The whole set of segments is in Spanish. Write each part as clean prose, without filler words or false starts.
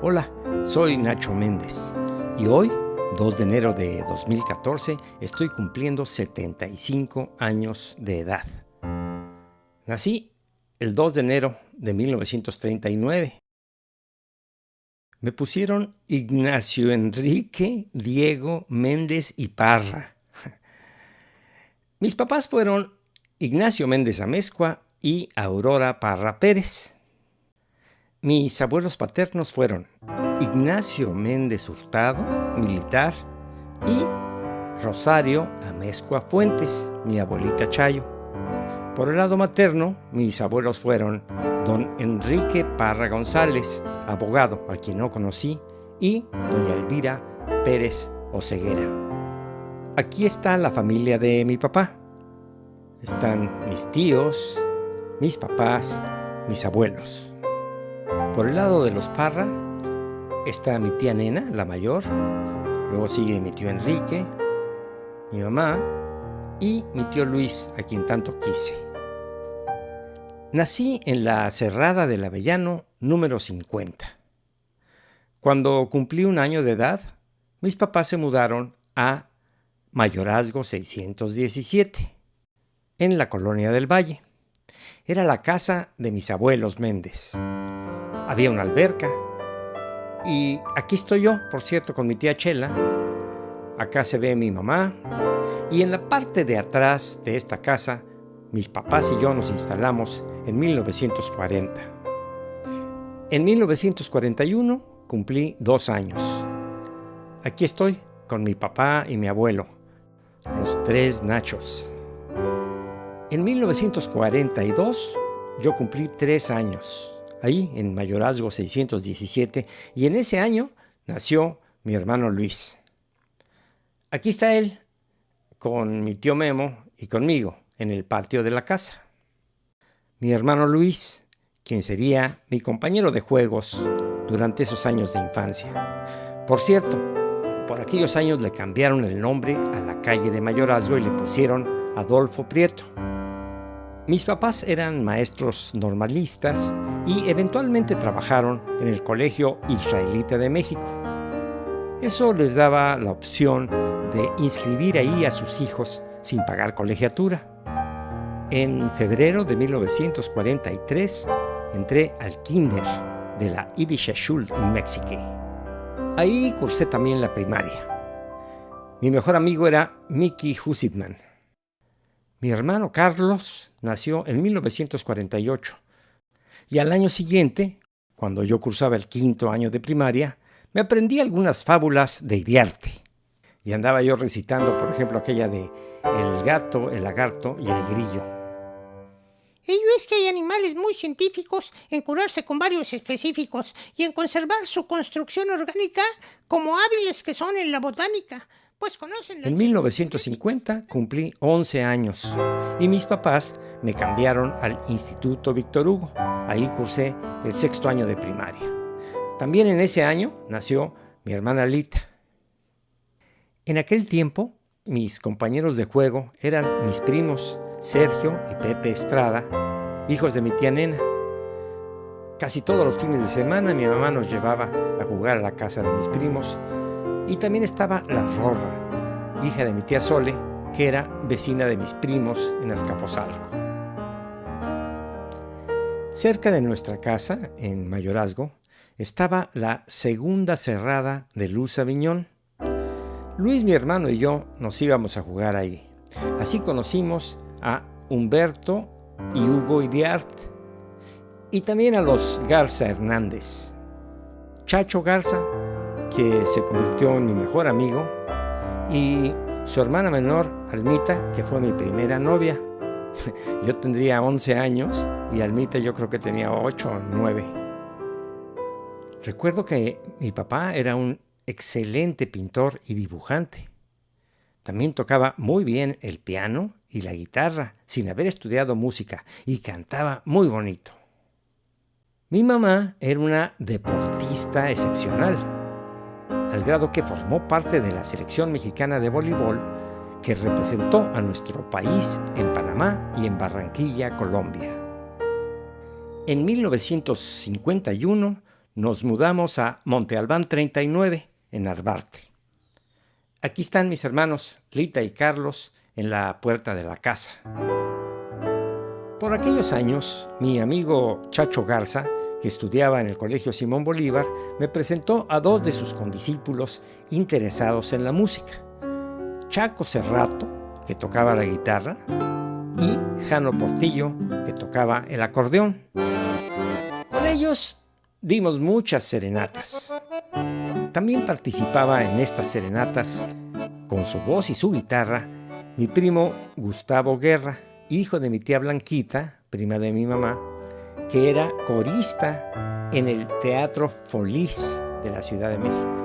Hola, soy Nacho Méndez y hoy, 2 de enero de 2014, estoy cumpliendo 75 años de edad. Nací el 2 de enero de 1939. Me pusieron Ignacio Enrique Diego Méndez y Parra. Mis papás fueron Ignacio Méndez Amezcua y Aurora Parra Pérez. Mis abuelos paternos fueron Ignacio Méndez Hurtado, militar, y Rosario Amezcua Fuentes, mi abuelita Chayo. Por el lado materno, mis abuelos fueron don Enrique Parra González, abogado, a quien no conocí, y doña Elvira Pérez Oseguera. Aquí está la familia de mi papá. Están mis tíos, mis papás, mis abuelos. Por el lado de los Parra está mi tía Nena, la mayor, luego sigue mi tío Enrique, mi mamá y mi tío Luis, a quien tanto quise. Nací en la Cerrada del Avellano, número 50. Cuando cumplí 1 año de edad, mis papás se mudaron a Mayorazgo 617, en la Colonia del Valle. Era la casa de mis abuelos Méndez. Había una alberca y aquí estoy yo, por cierto, con mi tía Chela. Acá se ve mi mamá y en la parte de atrás de esta casa, mis papás y yo nos instalamos en 1940. En 1941 cumplí 2 años. Aquí estoy con mi papá y mi abuelo, los 3 Nachos. En 1942 yo cumplí 3 años. Ahí en Mayorazgo 617, y en ese año nació mi hermano Luis. Aquí está él, con mi tío Memo y conmigo, en el patio de la casa. Mi hermano Luis, quien sería mi compañero de juegos durante esos años de infancia. Por cierto, por aquellos años le cambiaron el nombre a la calle de Mayorazgo y le pusieron Adolfo Prieto. Mis papás eran maestros normalistas y eventualmente trabajaron en el Colegio Israelita de México. Eso les daba la opción de inscribir ahí a sus hijos sin pagar colegiatura. En febrero de 1943 entré al kinder de la Yiddish Schule en México. Ahí cursé también la primaria. Mi mejor amigo era Mickey Hussitman. Mi hermano Carlos nació en 1948 y al año siguiente, cuando yo cursaba el 5º año de primaria, me aprendí algunas fábulas de Iriarte. Y andaba yo recitando, por ejemplo, aquella de El gato, el lagarto y el grillo. Ello es que hay animales muy científicos en curarse con varios específicos y en conservar su construcción orgánica como hábiles que son en la botánica. Pues conocen en 1950 cumplí 11 años y mis papás me cambiaron al Instituto Víctor Hugo. Ahí cursé el 6º año de primaria. También en ese año nació mi hermana Lita. En aquel tiempo, mis compañeros de juego eran mis primos Sergio y Pepe Estrada, hijos de mi tía Nena. Casi todos los fines de semana mi mamá nos llevaba a jugar a la casa de mis primos. Y también estaba la Rorra, hija de mi tía Sole, que era vecina de mis primos en Azcapotzalco. Cerca de nuestra casa, en Mayorazgo, estaba la segunda cerrada de Luz Aviñón. Luis, mi hermano y yo nos íbamos a jugar ahí. Así conocimos a Humberto y Hugo Iriarte, y también a los Garza Hernández. Chacho Garza, que se convirtió en mi mejor amigo, y su hermana menor, Almita, que fue mi primera novia. Yo tendría 11 años y Almita yo creo que tenía 8 o 9. Recuerdo que mi papá era un excelente pintor y dibujante. También tocaba muy bien el piano y la guitarra, sin haber estudiado música, y cantaba muy bonito. Mi mamá era una deportista excepcional, al grado que formó parte de la selección mexicana de voleibol que representó a nuestro país en Panamá y en Barranquilla, Colombia. En 1951 nos mudamos a Monte Albán 39, en Narvarte. Aquí están mis hermanos Lita y Carlos en la puerta de la casa. Por aquellos años, mi amigo Chacho Garza, que estudiaba en el Colegio Simón Bolívar, me presentó a dos de sus condiscípulos interesados en la música. Chaco Cerrato, que tocaba la guitarra, y Jano Portillo, que tocaba el acordeón. Con ellos dimos muchas serenatas. También participaba en estas serenatas, con su voz y su guitarra, mi primo Gustavo Guerra, hijo de mi tía Blanquita, prima de mi mamá, que era corista en el Teatro Folies de la Ciudad de México.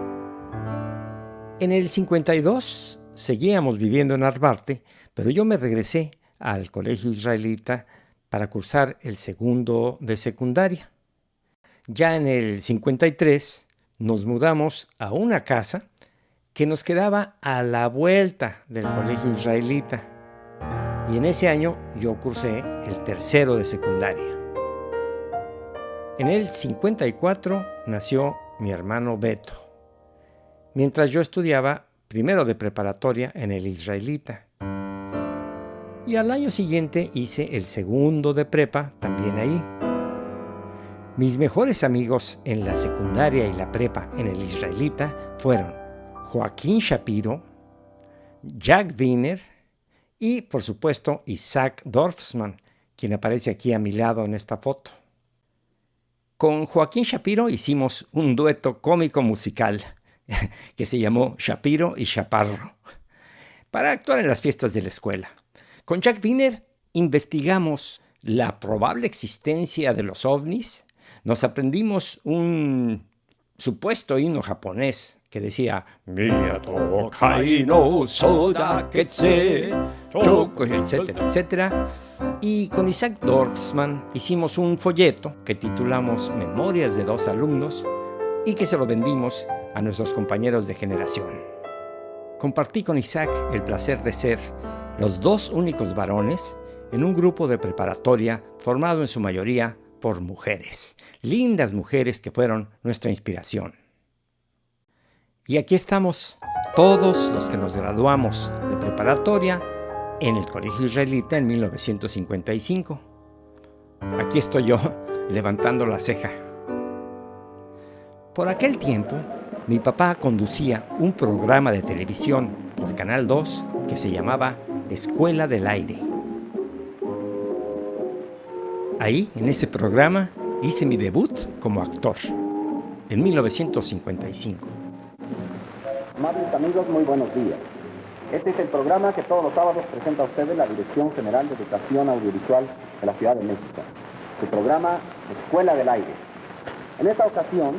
En el 52 seguíamos viviendo en Narvarte, pero yo me regresé al colegio israelita para cursar el segundo de secundaria. Ya en el 53 nos mudamos a una casa que nos quedaba a la vuelta del colegio israelita, y en ese año yo cursé el tercero de secundaria. En el 54 nació mi hermano Beto, mientras yo estudiaba primero de preparatoria en el israelita. Y al año siguiente hice el segundo de prepa también ahí. Mis mejores amigos en la secundaria y la prepa en el israelita fueron Joaquín Shapiro, Jack Wiener y, por supuesto, Isaac Dorfman, quien aparece aquí a mi lado en esta foto. Con Joaquín Shapiro hicimos un dueto cómico musical que se llamó Shapiro y Chaparro, para actuar en las fiestas de la escuela. Con Jack Wiener investigamos la probable existencia de los ovnis. Nos aprendimos un supuesto himno japonés que decía Miyato kai no soda ketse, etcétera, etcétera. Y con Isaac Dorfman hicimos un folleto que titulamos Memorias de dos alumnos y que se lo vendimos a nuestros compañeros de generación. Compartí con Isaac el placer de ser los dos únicos varones en un grupo de preparatoria formado en su mayoría por mujeres, lindas mujeres que fueron nuestra inspiración. Y aquí estamos, todos los que nos graduamos de preparatoria en el Colegio Israelita en 1955. Aquí estoy yo, levantando la ceja. Por aquel tiempo, mi papá conducía un programa de televisión por Canal 2 que se llamaba Escuela del Aire. Ahí, en ese programa, hice mi debut como actor, en 1955. Amables amigos, muy buenos días. Este es el programa que todos los sábados presenta a ustedes la Dirección General de Educación Audiovisual de la Ciudad de México. Su programa Escuela del Aire. En esta ocasión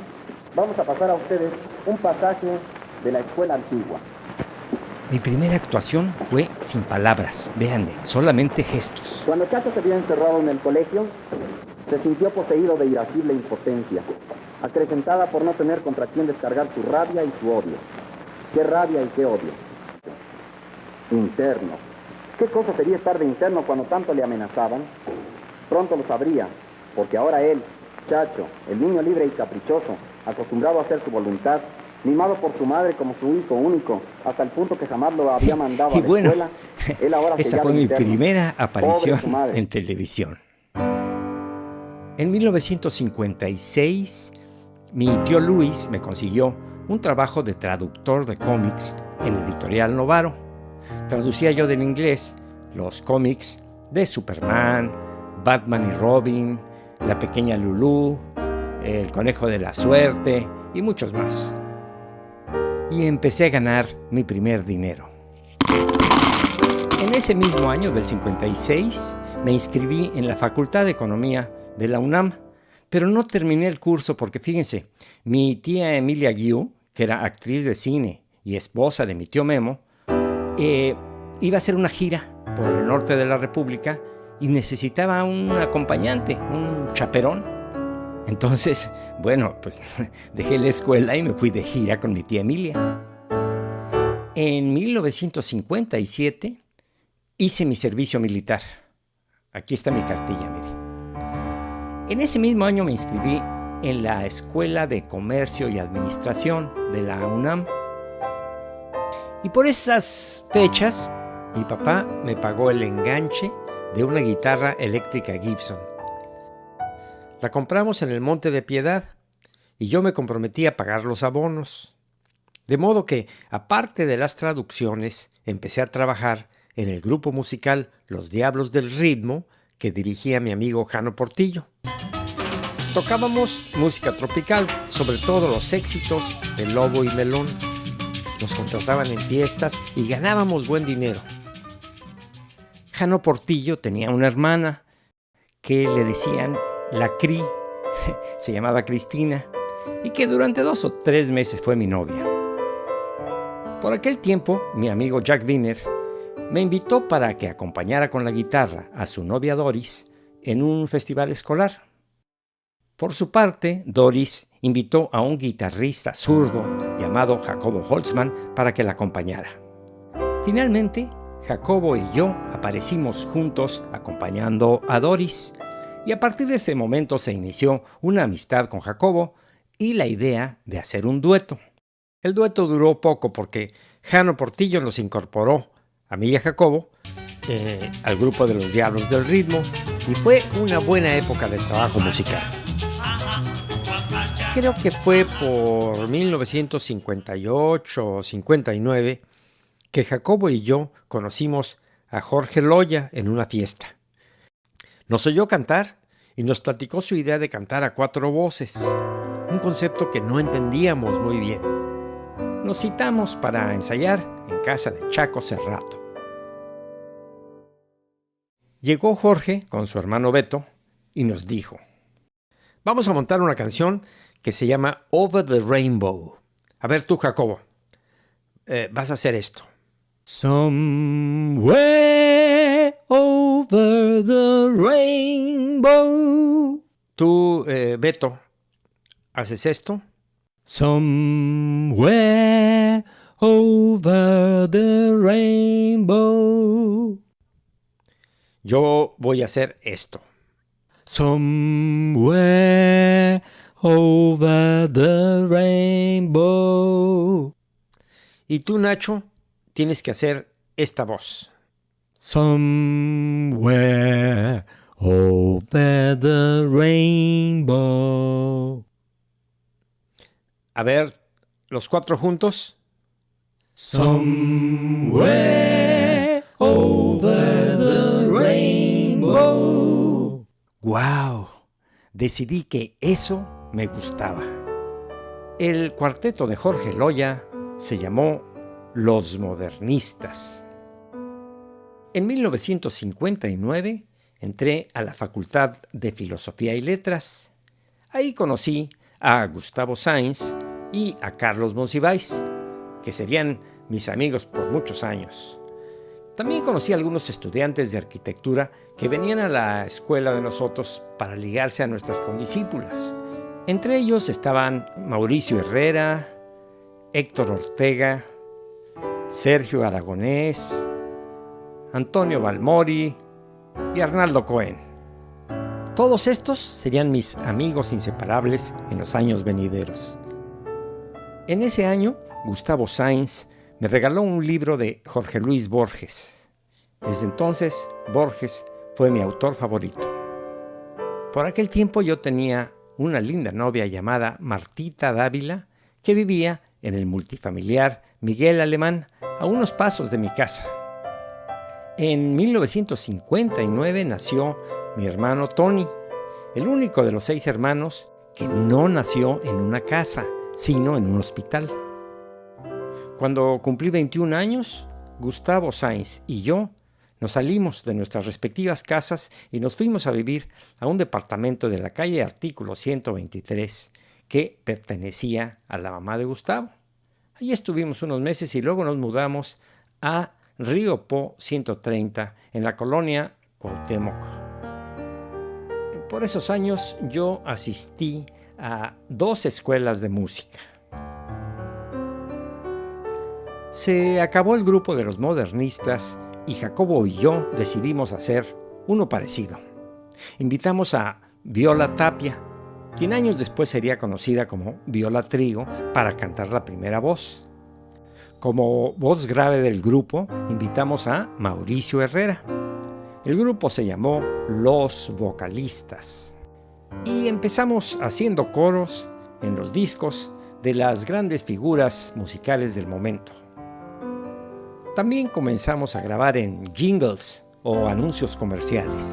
vamos a pasar a ustedes un pasaje de la escuela antigua. Mi primera actuación fue sin palabras, véanme, solamente gestos. Cuando Chacho se vio encerrado en el colegio, se sintió poseído de irascible impotencia, acrecentada por no tener contra quién descargar su rabia y su odio. ¿Qué rabia y qué odio? Interno. ¿Qué cosa sería estar de interno cuando tanto le amenazaban? Pronto lo sabría, porque ahora él, Chacho, el niño libre y caprichoso, acostumbrado a hacer su voluntad, mimado por su madre como su hijo único, hasta el punto que jamás lo había mandado a la escuela, él ahora esa fue mi primera aparición en televisión. En 1956, mi tío Luis me consiguió un trabajo de traductor de cómics en Editorial Novaro. Traducía yo del inglés los cómics de Superman, Batman y Robin, La Pequeña Lulú, El Conejo de la Suerte y muchos más. Y empecé a ganar mi primer dinero. En ese mismo año del 56 me inscribí en la Facultad de Economía de la UNAM, pero no terminé el curso porque, fíjense, mi tía Emilia Guiú, que era actriz de cine y esposa de mi tío Memo, iba a hacer una gira por el norte de la República y necesitaba un acompañante, un chaperón. Entonces, bueno, pues dejé la escuela y me fui de gira con mi tía Emilia. En 1957 hice mi servicio militar. Aquí está mi cartilla, mire. En ese mismo año me inscribí en la Escuela de Comercio y Administración de la UNAM. Y por esas fechas, mi papá me pagó el enganche de una guitarra eléctrica Gibson. La compramos en el Monte de Piedad y yo me comprometí a pagar los abonos. De modo que, aparte de las traducciones, empecé a trabajar en el grupo musical Los Diablos del Ritmo que dirigía mi amigo Jano Portillo. Tocábamos música tropical, sobre todo los éxitos de Lobo y Melón. Nos contrataban en fiestas y ganábamos buen dinero. Jano Portillo tenía una hermana que le decían la Cri, se llamaba Cristina, y que durante 2 o 3 meses fue mi novia. Por aquel tiempo, mi amigo Jack Wiener me invitó para que acompañara con la guitarra a su novia Doris en un festival escolar. Por su parte, Doris invitó a un guitarrista zurdo llamado Jacobo Holtzman para que la acompañara. Finalmente, Jacobo y yo aparecimos juntos acompañando a Doris, y a partir de ese momento se inició una amistad con Jacobo y la idea de hacer un dueto. El dueto duró poco porque Jano Portillo nos incorporó, a mí y a Jacobo, al grupo de Los Diablos del Ritmo, y fue una buena época de trabajo musical. Creo que fue por 1958 o 59 que Jacobo y yo conocimos a Jorge Loya en una fiesta. Nos oyó cantar y nos platicó su idea de cantar a 4 voces, un concepto que no entendíamos muy bien. Nos citamos para ensayar en casa de Chaco Cerrato. Llegó Jorge con su hermano Beto y nos dijo: vamos a montar una canción que se llama Over the Rainbow. A ver tú, Jacobo, vas a hacer esto. Somewhere over the rainbow. Tú, Beto, ¿haces esto? Somewhere over the rainbow. Yo voy a hacer esto. Somewhere over the rainbow. Y tú, Nacho, tienes que hacer esta voz. Somewhere over the rainbow. A ver, los 4 juntos. Somewhere over the rainbow. ¡Wow! Decidí que eso me gustaba. El cuarteto de Jorge Loya se llamó Los Modernistas. En 1959 entré a la Facultad de Filosofía y Letras. Ahí conocí a Gustavo Sáenz y a Carlos Monsiváis, que serían mis amigos por muchos años. También conocí a algunos estudiantes de arquitectura que venían a la escuela de nosotros para ligarse a nuestras condiscípulas. Entre ellos estaban Mauricio Herrera, Héctor Ortega, Sergio Aragonés, Antonio Balmori y Arnaldo Cohen. Todos estos serían mis amigos inseparables en los años venideros. En ese año, Gustavo Sáenz me regaló un libro de Jorge Luis Borges. Desde entonces, Borges fue mi autor favorito. Por aquel tiempo yo tenía una linda novia llamada Martita Dávila, que vivía en el multifamiliar Miguel Alemán, a unos pasos de mi casa. En 1959 nació mi hermano Tony, el único de los 6 hermanos que no nació en una casa, sino en un hospital. Cuando cumplí 21 años, Gustavo Sáenz y yo nos salimos de nuestras respectivas casas y nos fuimos a vivir a un departamento de la calle Artículo 123 que pertenecía a la mamá de Gustavo. Allí estuvimos unos meses y luego nos mudamos a Río Po 130 en la colonia Cuauhtémoc. Por esos años yo asistí a 2 escuelas de música. Se acabó el grupo de los modernistas y Jacobo y yo decidimos hacer uno parecido. Invitamos a Viola Tapia, quien años después sería conocida como Viola Trigo para cantar la primera voz. Como voz grave del grupo, invitamos a Mauricio Herrera. El grupo se llamó Los Vocalistas. Y empezamos haciendo coros en los discos de las grandes figuras musicales del momento. También comenzamos a grabar en jingles o anuncios comerciales.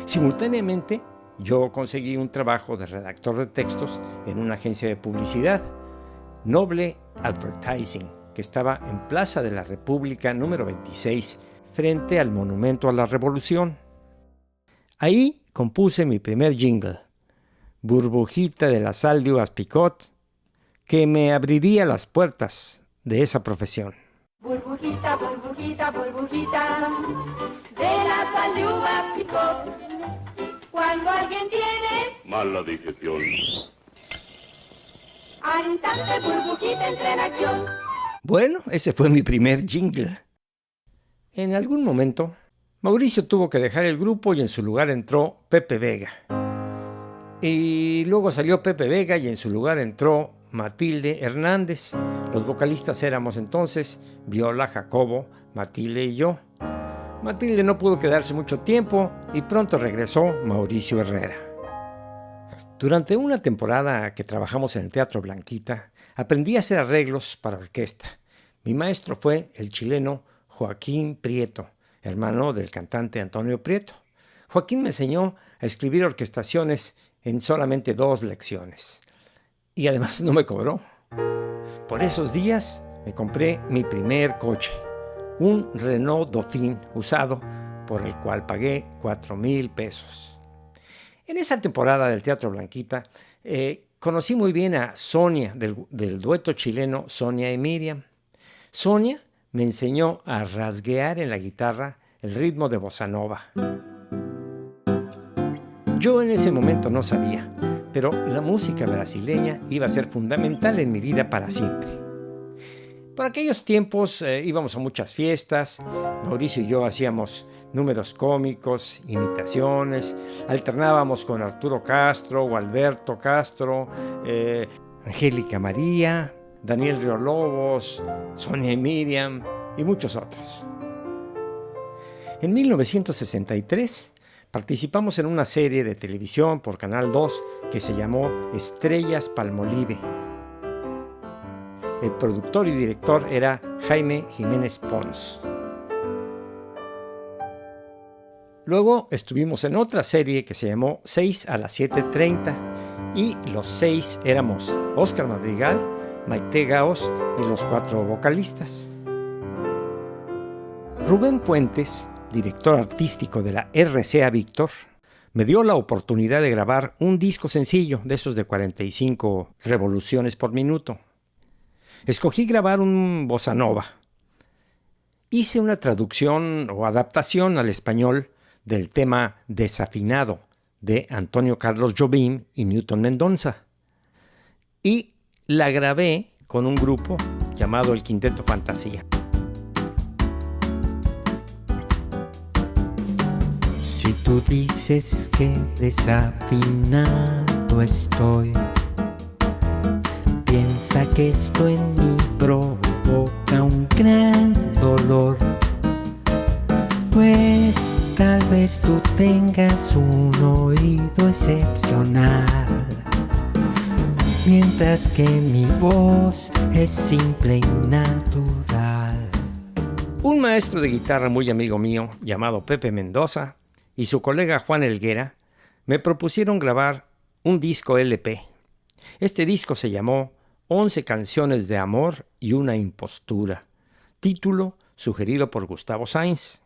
Simultáneamente, yo conseguí un trabajo de redactor de textos en una agencia de publicidad, Noble Advertising, que estaba en Plaza de la República número 26, frente al Monumento a la Revolución. Ahí compuse mi primer jingle, Burbujita de la Sal de Uvas Picot, que me abriría las puertas de esa profesión. Burbujita, burbujita, burbujita, de la sal de uvas Picot. Cuando alguien tiene mala digestión, al instante burbujita entra en acción. Bueno, ese fue mi primer jingle. En algún momento, Mauricio tuvo que dejar el grupo y en su lugar entró Pepe Vega. Y luego salió Pepe Vega y en su lugar entró Matilde Hernández. Los vocalistas éramos entonces Viola, Jacobo, Matilde y yo. Matilde no pudo quedarse mucho tiempo y pronto regresó Mauricio Herrera. Durante una temporada que trabajamos en el Teatro Blanquita, aprendí a hacer arreglos para orquesta. Mi maestro fue el chileno Joaquín Prieto, hermano del cantante Antonio Prieto. Joaquín me enseñó a escribir orquestaciones en solamente 2 lecciones. Y además no me cobró. Por esos días me compré mi primer coche, un Renault Dauphine usado, por el cual pagué 4,000 pesos. En esa temporada del Teatro Blanquita conocí muy bien a Sonia, del dueto chileno Sonia y Miriam. Sonia me enseñó a rasguear en la guitarra el ritmo de bossa nova. Yo en ese momento no sabía, pero la música brasileña iba a ser fundamental en mi vida para siempre. Por aquellos tiempos íbamos a muchas fiestas, Mauricio y yo hacíamos números cómicos, imitaciones, alternábamos con Arturo Castro o Alberto Castro, Angélica María, Daniel Riolobos, Sonia y Miriam y muchos otros. En 1963 participamos en una serie de televisión por Canal 2 que se llamó Estrellas Palmolive. El productor y director era Jaime Jiménez Pons. Luego estuvimos en otra serie que se llamó 6 a las 7:30 y los 6 éramos Óscar Madrigal, Maite Gaos y los 4 vocalistas. Rubén Fuentes, director artístico de la RCA Víctor, me dio la oportunidad de grabar un disco sencillo de esos de 45 revoluciones por minuto. Escogí grabar un bossa nova. Hice una traducción o adaptación al español del tema Desafinado de Antonio Carlos Jobim y Newton Mendoza. Y la grabé con un grupo llamado el Quinteto Fantasía. Si tú dices que desafinado estoy, piensa que esto en mí provoca un gran dolor. Pues tal vez tú tengas un oído excepcional, mientras que mi voz es simple y natural. Un maestro de guitarra muy amigo mío, llamado Pepe Mendoza, y su colega Juan Helguera, me propusieron grabar un disco LP. Este disco se llamó 11 canciones de amor y una impostura, título sugerido por Gustavo Sainz.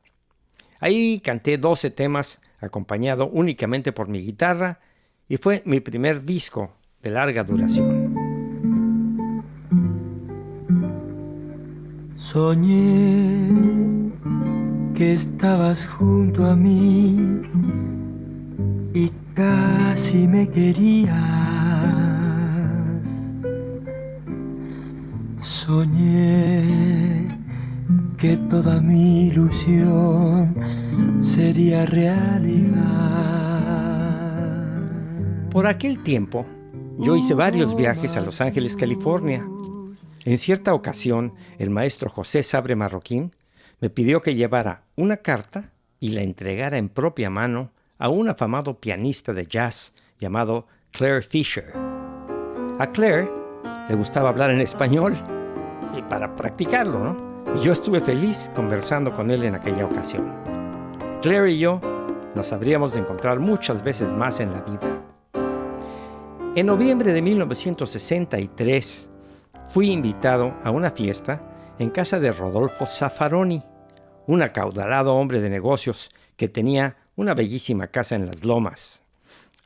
Ahí canté 12 temas acompañado únicamente por mi guitarra y fue mi primer disco de larga duración. Soñé que estabas junto a mí y casi me querías. Soñé que toda mi ilusión sería realidad. Por aquel tiempo, yo hice varios viajes a Los Ángeles, California. En cierta ocasión, el maestro José Sabre Marroquín me pidió que llevara una carta y la entregara en propia mano a un afamado pianista de jazz llamado Claire Fisher. A Claire le gustaba hablar en español y para practicarlo, ¿no? Y yo estuve feliz conversando con él en aquella ocasión. Claire y yo nos habríamos de encontrar muchas veces más en la vida. En noviembre de 1963 fui invitado a una fiesta en casa de Rodolfo Zaffaroni, un acaudalado hombre de negocios que tenía una bellísima casa en Las Lomas.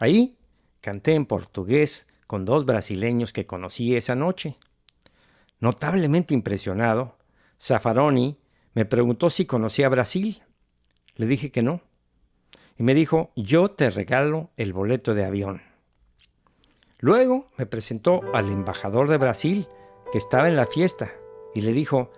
Ahí canté en portugués con 2 brasileños que conocí esa noche. Notablemente impresionado, Zaffaroni me preguntó si conocía Brasil. Le dije que no. Y me dijo, yo te regalo el boleto de avión. Luego me presentó al embajador de Brasil, que estaba en la fiesta, y le dijo,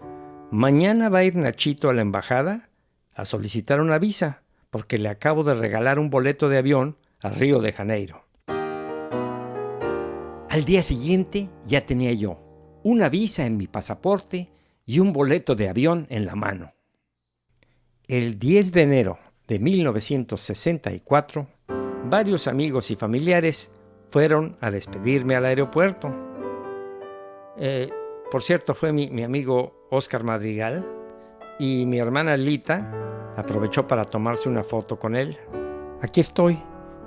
mañana va a ir Nachito a la embajada a solicitar una visa, porque le acabo de regalar un boleto de avión a Río de Janeiro. Al día siguiente ya tenía yo una visa en mi pasaporte y un boleto de avión en la mano. El 10 de enero de 1964, varios amigos y familiares fueron a despedirme al aeropuerto. Por cierto, fue mi amigo Oscar Madrigal y mi hermana Lita aprovechó para tomarse una foto con él. Aquí estoy,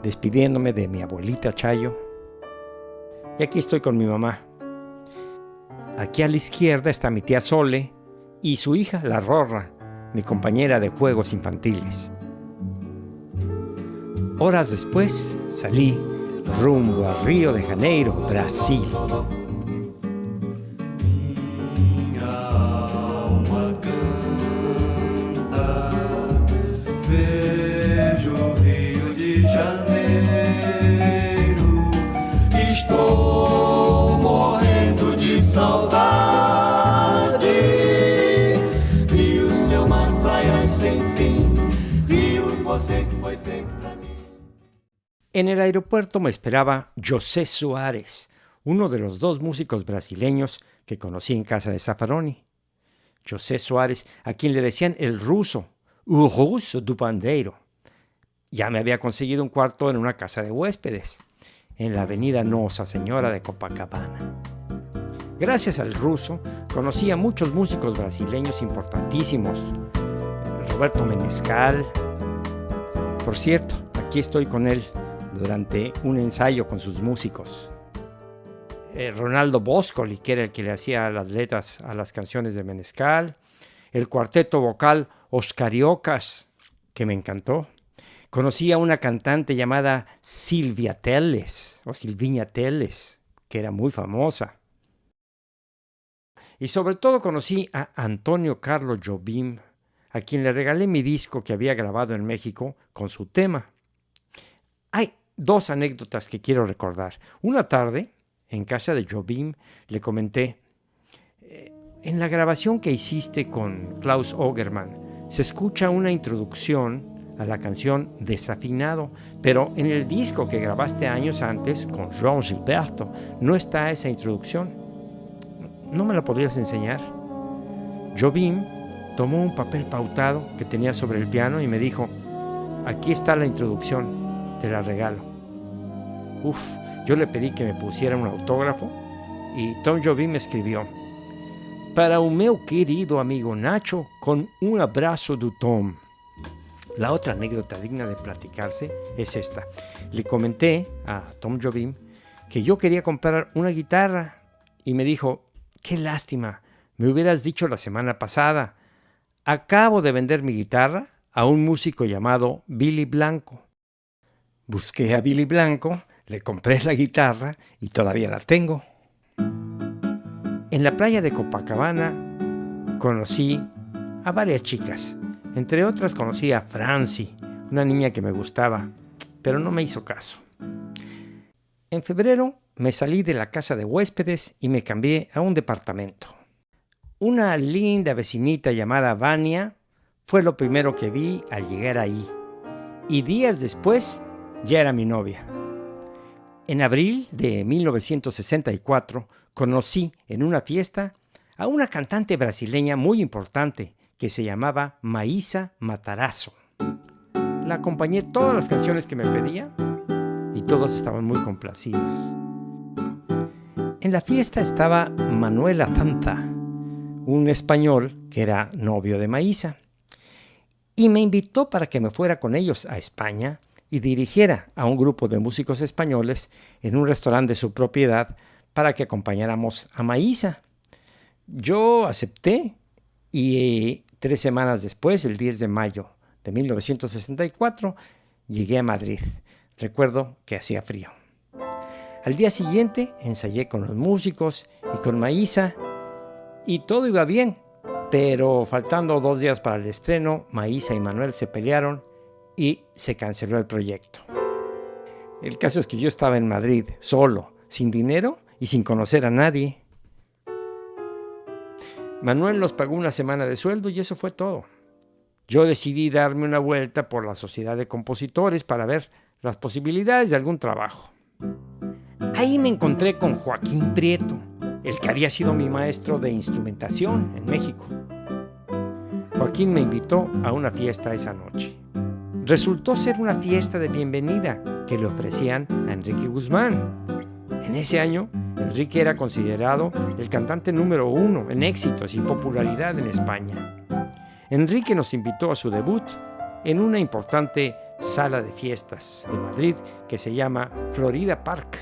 despidiéndome de mi abuelita Chayo. Y aquí estoy con mi mamá. Aquí a la izquierda está mi tía Sole y su hija, la Rorra, mi compañera de juegos infantiles. Horas después salí rumbo a Río de Janeiro, Brasil. En el aeropuerto me esperaba José Suárez, uno de los 2 músicos brasileños que conocí en casa de Zaffaroni. José Suárez, a quien le decían el ruso, o ruso do pandeiro. Ya me había conseguido un cuarto en una casa de huéspedes, en la avenida Nosa Señora de Copacabana. Gracias al ruso, conocí a muchos músicos brasileños importantísimos. Roberto Menescal. Por cierto, aquí estoy con él durante un ensayo con sus músicos. Ronaldo Boscoli, que era el que le hacía las letras a las canciones de Menescal. El cuarteto vocal Os Cariocas, que me encantó. Conocí a una cantante llamada Silvia Telles, o Silviña Telles, que era muy famosa. Y sobre todo conocí a Antonio Carlos Jobim, a quien le regalé mi disco que había grabado en México con su tema. Hay 2 anécdotas que quiero recordar. Una tarde, en casa de Jobim, le comenté, en la grabación que hiciste con Klaus Ogerman, se escucha una introducción a la canción Desafinado, pero en el disco que grabaste años antes con João Gilberto no está esa introducción. ¿No me la podrías enseñar? Jobim tomó un papel pautado que tenía sobre el piano y me dijo, aquí está la introducción, te la regalo. Yo le pedí que me pusiera un autógrafo y Tom Jobim me escribió, para o meu querido amigo Nacho, con un abrazo de Tom. La otra anécdota digna de platicarse es esta. Le comenté a Tom Jobim que yo quería comprar una guitarra y me dijo, qué lástima, me hubieras dicho la semana pasada. Acabo de vender mi guitarra a un músico llamado Billy Blanco. Busqué a Billy Blanco, le compré la guitarra y todavía la tengo. En la playa de Copacabana conocí a varias chicas. Entre otras conocí a Franci, una niña que me gustaba, pero no me hizo caso. En febrero me salí de la casa de huéspedes y me cambié a un departamento. Una linda vecinita llamada Vania fue lo primero que vi al llegar ahí. Y días después ya era mi novia. En abril de 1964 conocí en una fiesta a una cantante brasileña muy importante que se llamaba Maísa Matarazzo. La acompañé todas las canciones que me pedía y todos estaban muy complacidos. En la fiesta estaba Manuel Atlanta, un español que era novio de Maísa, y me invitó para que me fuera con ellos a España y dirigiera a un grupo de músicos españoles en un restaurante de su propiedad para que acompañáramos a Maísa. Yo acepté y 3 semanas después, el 10 de mayo de 1964, llegué a Madrid. Recuerdo que hacía frío. Al día siguiente ensayé con los músicos y con Maísa y todo iba bien, pero faltando 2 días para el estreno, Maísa y Manuel se pelearon y se canceló el proyecto. El caso es que yo estaba en Madrid, solo, sin dinero y sin conocer a nadie. Manuel nos pagó una semana de sueldo y eso fue todo. Yo decidí darme una vuelta por la Sociedad de Compositores para ver las posibilidades de algún trabajo. Ahí me encontré con Joaquín Prieto, el que había sido mi maestro de instrumentación en México. Joaquín me invitó a una fiesta esa noche. Resultó ser una fiesta de bienvenida que le ofrecían a Enrique Guzmán. En ese año, Enrique era considerado el cantante número 1 en éxitos y popularidad en España. Enrique nos invitó a su debut en una importante sala de fiestas de Madrid que se llama Florida Park.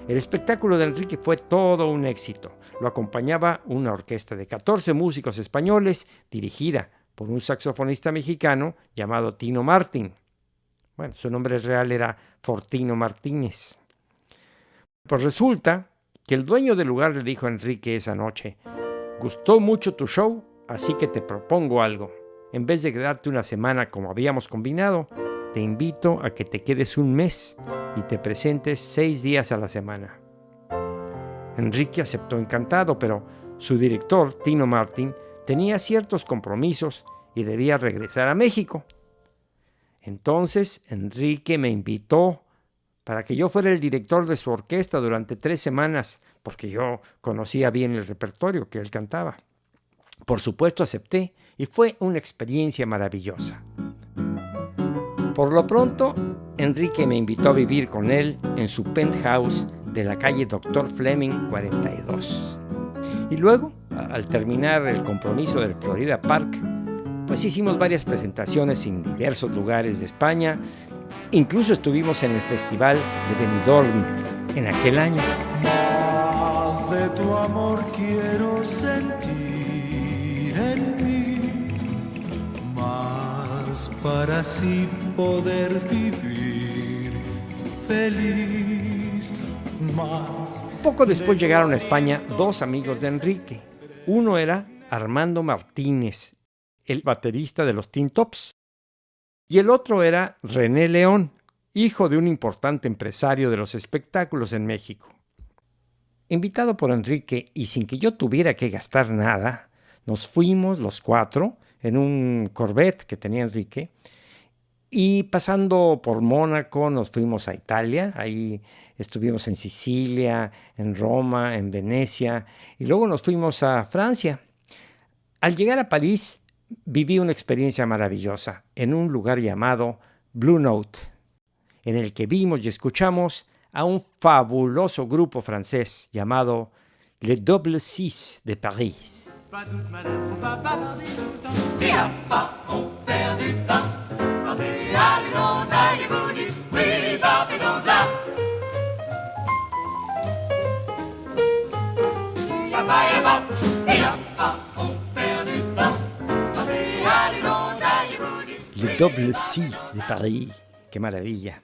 El espectáculo de Enrique fue todo un éxito. Lo acompañaba una orquesta de 14 músicos españoles dirigida por un saxofonista mexicano llamado Tino Martín. Bueno, su nombre real era Fortino Martínez. Pues resulta que el dueño del lugar le dijo a Enrique esa noche: «Gustó mucho tu show, así que te propongo algo. En vez de quedarte una semana como habíamos combinado, te invito a que te quedes un mes y te presentes 6 días a la semana». Enrique aceptó encantado, pero su director, Tino Martín, tenía ciertos compromisos y debía regresar a México. Entonces Enrique me invitó para que yo fuera el director de su orquesta durante 3 semanas, porque yo conocía bien el repertorio que él cantaba. Por supuesto acepté y fue una experiencia maravillosa. Por lo pronto, Enrique me invitó a vivir con él en su penthouse de la calle Dr. Fleming 42. Y luego, al terminar el compromiso del Florida Park, pues hicimos varias presentaciones en diversos lugares de España. Incluso estuvimos en el Festival de Benidorm en aquel año. Más de tu amor quiero sentir en mí, más para así poder vivir feliz, más. Poco después llegaron a España 2 amigos de Enrique. Uno era Armando Martínez, el baterista de los Tin Tops, y el otro era René León, hijo de un importante empresario de los espectáculos en México. Invitado por Enrique y sin que yo tuviera que gastar nada, nos fuimos los 4 en un Corvette que tenía Enrique y pasando por Mónaco nos fuimos a Italia. Ahí estuvimos en Sicilia, en Roma, en Venecia y luego nos fuimos a Francia. Al llegar a París viví una experiencia maravillosa en un lugar llamado Blue Note, en el que vimos y escuchamos a un fabuloso grupo francés llamado Le Double Six de París. Le Double Six de París. ¡Qué maravilla!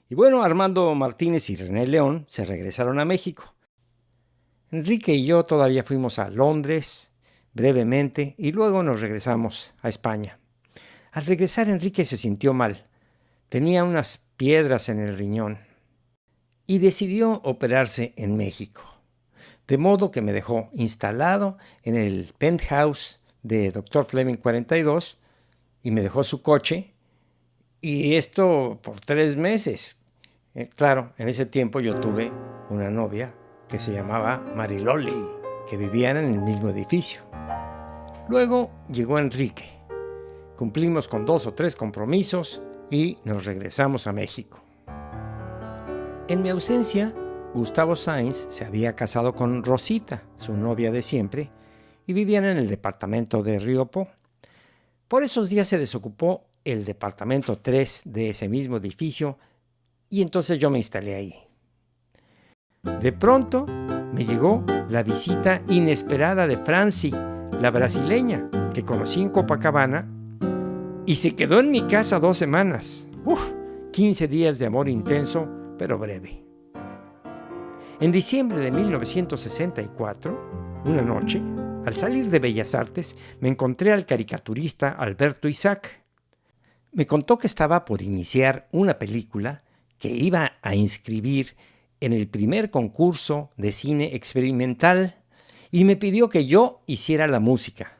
Y bueno, Armando Martínez y René León se regresaron a México. Enrique y yo todavía fuimos a Londres brevemente y luego nos regresamos a España. Al regresar Enrique se sintió mal. Tenía unas piedras en el riñón y decidió operarse en México. De modo que me dejó instalado en el penthouse de Dr. Fleming 42 y me dejó su coche. Y esto por 3 meses. Claro, en ese tiempo yo tuve una novia que se llamaba Mariloli, que vivían en el mismo edificio. Luego llegó Enrique. Cumplimos con 2 o 3 compromisos y nos regresamos a México. En mi ausencia, Gustavo Sáenz se había casado con Rosita, su novia de siempre, y vivían en el departamento de Río Po. Por esos días se desocupó el departamento 3 de ese mismo edificio y entonces yo me instalé ahí. De pronto me llegó la visita inesperada de Franci, la brasileña, que conocí en Copacabana y se quedó en mi casa 2 semanas. 15 días de amor intenso, pero breve. En diciembre de 1964, una noche, al salir de Bellas Artes, me encontré al caricaturista Alberto Isaac. Me contó que estaba por iniciar una película que iba a inscribir en el primer concurso de cine experimental y me pidió que yo hiciera la música.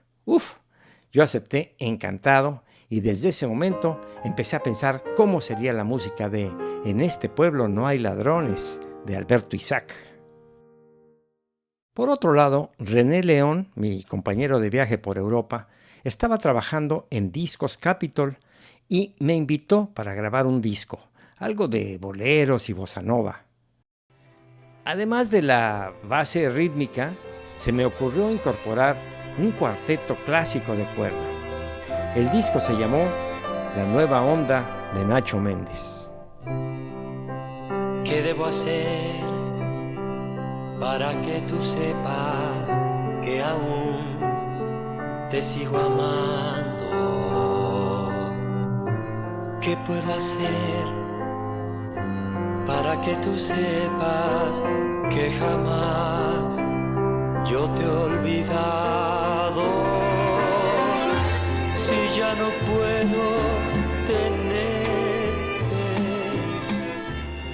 Yo acepté encantado y desde ese momento empecé a pensar cómo sería la música de En este pueblo no hay ladrones, de Alberto Isaac. Por otro lado, René León, mi compañero de viaje por Europa, estaba trabajando en Discos Capitol y me invitó para grabar un disco, algo de boleros y bossa nova. Además de la base rítmica, se me ocurrió incorporar un cuarteto clásico de cuerda. El disco se llamó La Nueva Onda de Nacho Méndez. ¿Qué debo hacer para que tú sepas que aún te sigo amando? ¿Qué puedo hacer para que tú sepas que jamás yo te he olvidado? Si ya no puedo tenerte,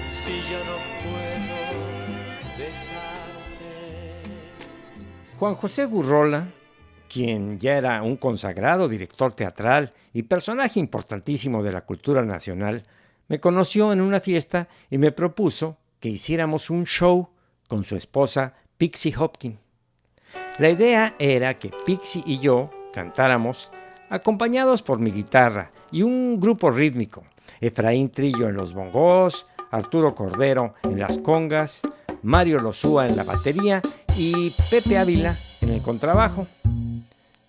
si ya no puedo besarte. Juan José Gurrola, quien ya era un consagrado director teatral y personaje importantísimo de la cultura nacional, me conoció en una fiesta y me propuso que hiciéramos un show con su esposa Pixie Hopkins. La idea era que Pixie y yo cantáramos acompañados por mi guitarra y un grupo rítmico, Efraín Trillo en los bongos, Arturo Cordero en las congas, Mario Lozúa en la batería y Pepe Ávila en el contrabajo,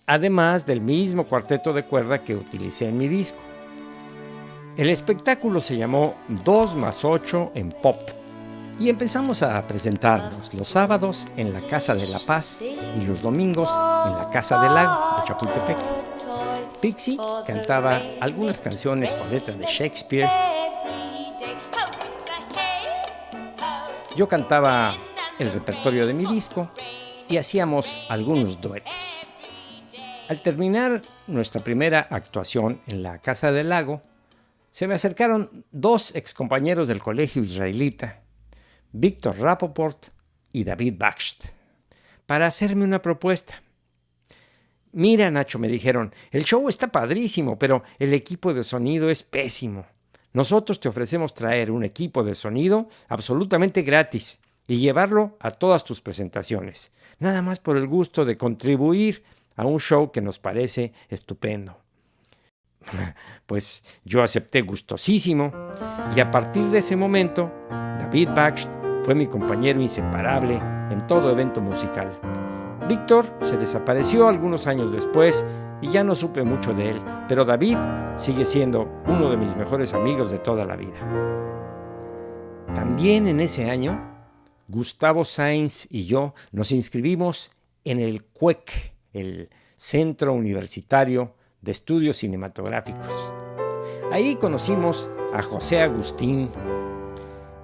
además del mismo cuarteto de cuerda que utilicé en mi disco. El espectáculo se llamó 2+8 en Pop y empezamos a presentarnos los sábados en la Casa de la Paz y los domingos en la Casa del Lago de Chapultepec. Pixie cantaba algunas canciones con letras de Shakespeare. Yo cantaba el repertorio de mi disco y hacíamos algunos duetos. Al terminar nuestra primera actuación en la Casa del Lago, se me acercaron 2 excompañeros del colegio israelita, Víctor Rapoport y David Bakst, para hacerme una propuesta. Mira, Nacho, me dijeron, el show está padrísimo, pero el equipo de sonido es pésimo. Nosotros te ofrecemos traer un equipo de sonido absolutamente gratis y llevarlo a todas tus presentaciones, nada más por el gusto de contribuir a un show que nos parece estupendo. Pues yo acepté gustosísimo y a partir de ese momento, David Bakst fue mi compañero inseparable en todo evento musical. Víctor se desapareció algunos años después y ya no supe mucho de él, pero David sigue siendo uno de mis mejores amigos de toda la vida. También en ese año, Gustavo Sáenz y yo nos inscribimos en el CUEC, el Centro Universitario de Estudios Cinematográficos. Ahí conocimos a José Agustín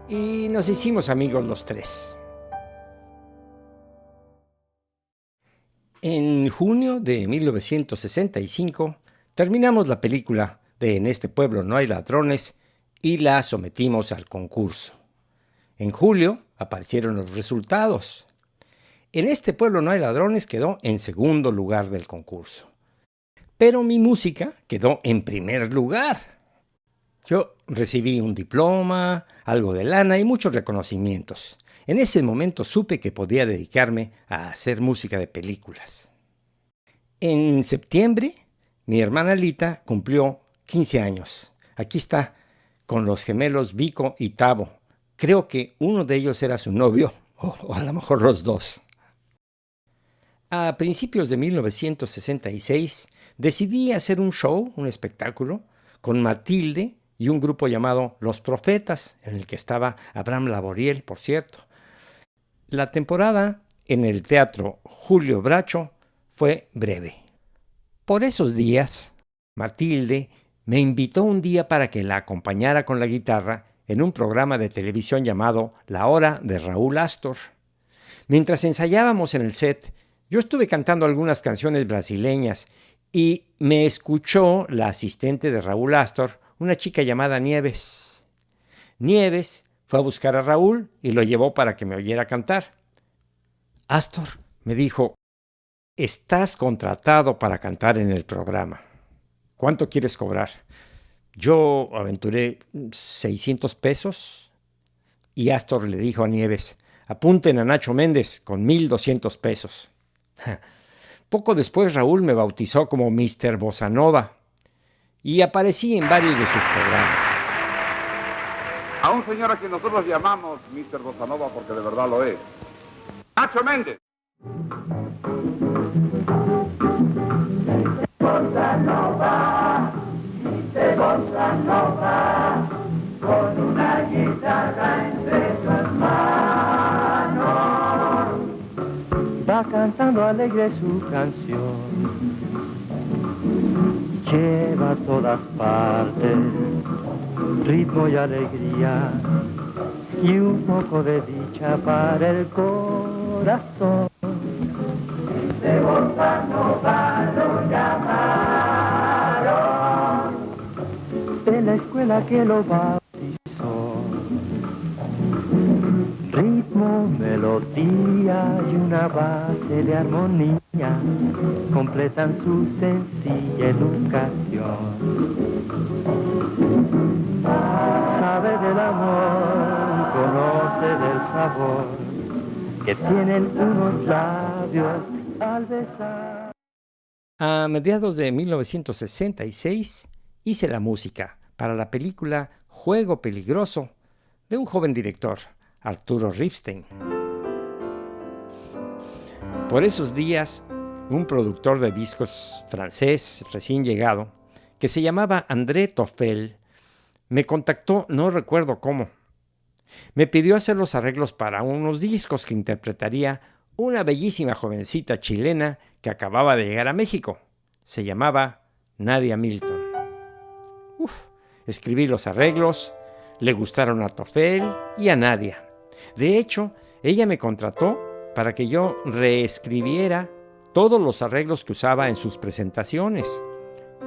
y nos hicimos amigos los 3. En junio de 1965 terminamos la película de En este pueblo no hay ladrones y la sometimos al concurso. En julio aparecieron los resultados. En este pueblo no hay ladrones quedó en segundo lugar del concurso. Pero mi música quedó en primer lugar. Yo recibí un diploma, algo de lana y muchos reconocimientos. En ese momento supe que podía dedicarme a hacer música de películas. En septiembre, mi hermana Lita cumplió 15 años. Aquí está, con los gemelos Vico y Tavo. Creo que uno de ellos era su novio, o a lo mejor los dos. A principios de 1966 decidí hacer un show, un espectáculo, con Matilde y un grupo llamado Los Profetas, en el que estaba Abraham Laboriel, por cierto. La temporada en el Teatro Julio Bracho fue breve. Por esos días, Matilde me invitó un día para que la acompañara con la guitarra en un programa de televisión llamado La Hora de Raúl Astor. Mientras ensayábamos en el set, yo estuve cantando algunas canciones brasileñas y me escuchó la asistente de Raúl Astor, una chica llamada Nieves. Nieves fue a buscar a Raúl y lo llevó para que me oyera cantar. Astor me dijo: estás contratado para cantar en el programa. ¿Cuánto quieres cobrar? Yo aventuré 600 pesos y Astor le dijo a Nieves: apunten a Nacho Méndez con 1,200 pesos. Poco después Raúl me bautizó como Mr. Bossa Nova y aparecí en varios de sus programas. A un señor a quien nosotros llamamos Mr. Bossa Nova porque de verdad lo es. Nacho Méndez. Bossa Nova, Bossa Nova, con una guitarra entre sus manos, va cantando alegre su canción, lleva a todas partes ritmo y alegría y un poco de dicha para el corazón. De Bossa Nova lo llamaron, de la escuela que lo bautizó. Ritmo, melodía y una base de armonía completan su sencilla educación. Sabe del amor, conoce del sabor que tienen unos labios al besar. A mediados de 1966 hice la música para la película Juego Peligroso de un joven director, Arturo Ripstein. Por esos días, un productor de discos francés recién llegado, que se llamaba André Toffel, me contactó, no recuerdo cómo. Me pidió hacer los arreglos para unos discos que interpretaría una bellísima jovencita chilena que acababa de llegar a México. Se llamaba Nadia Milton. Escribí los arreglos, le gustaron a Toffel y a Nadia. De hecho, ella me contrató para que yo reescribiera todos los arreglos que usaba en sus presentaciones,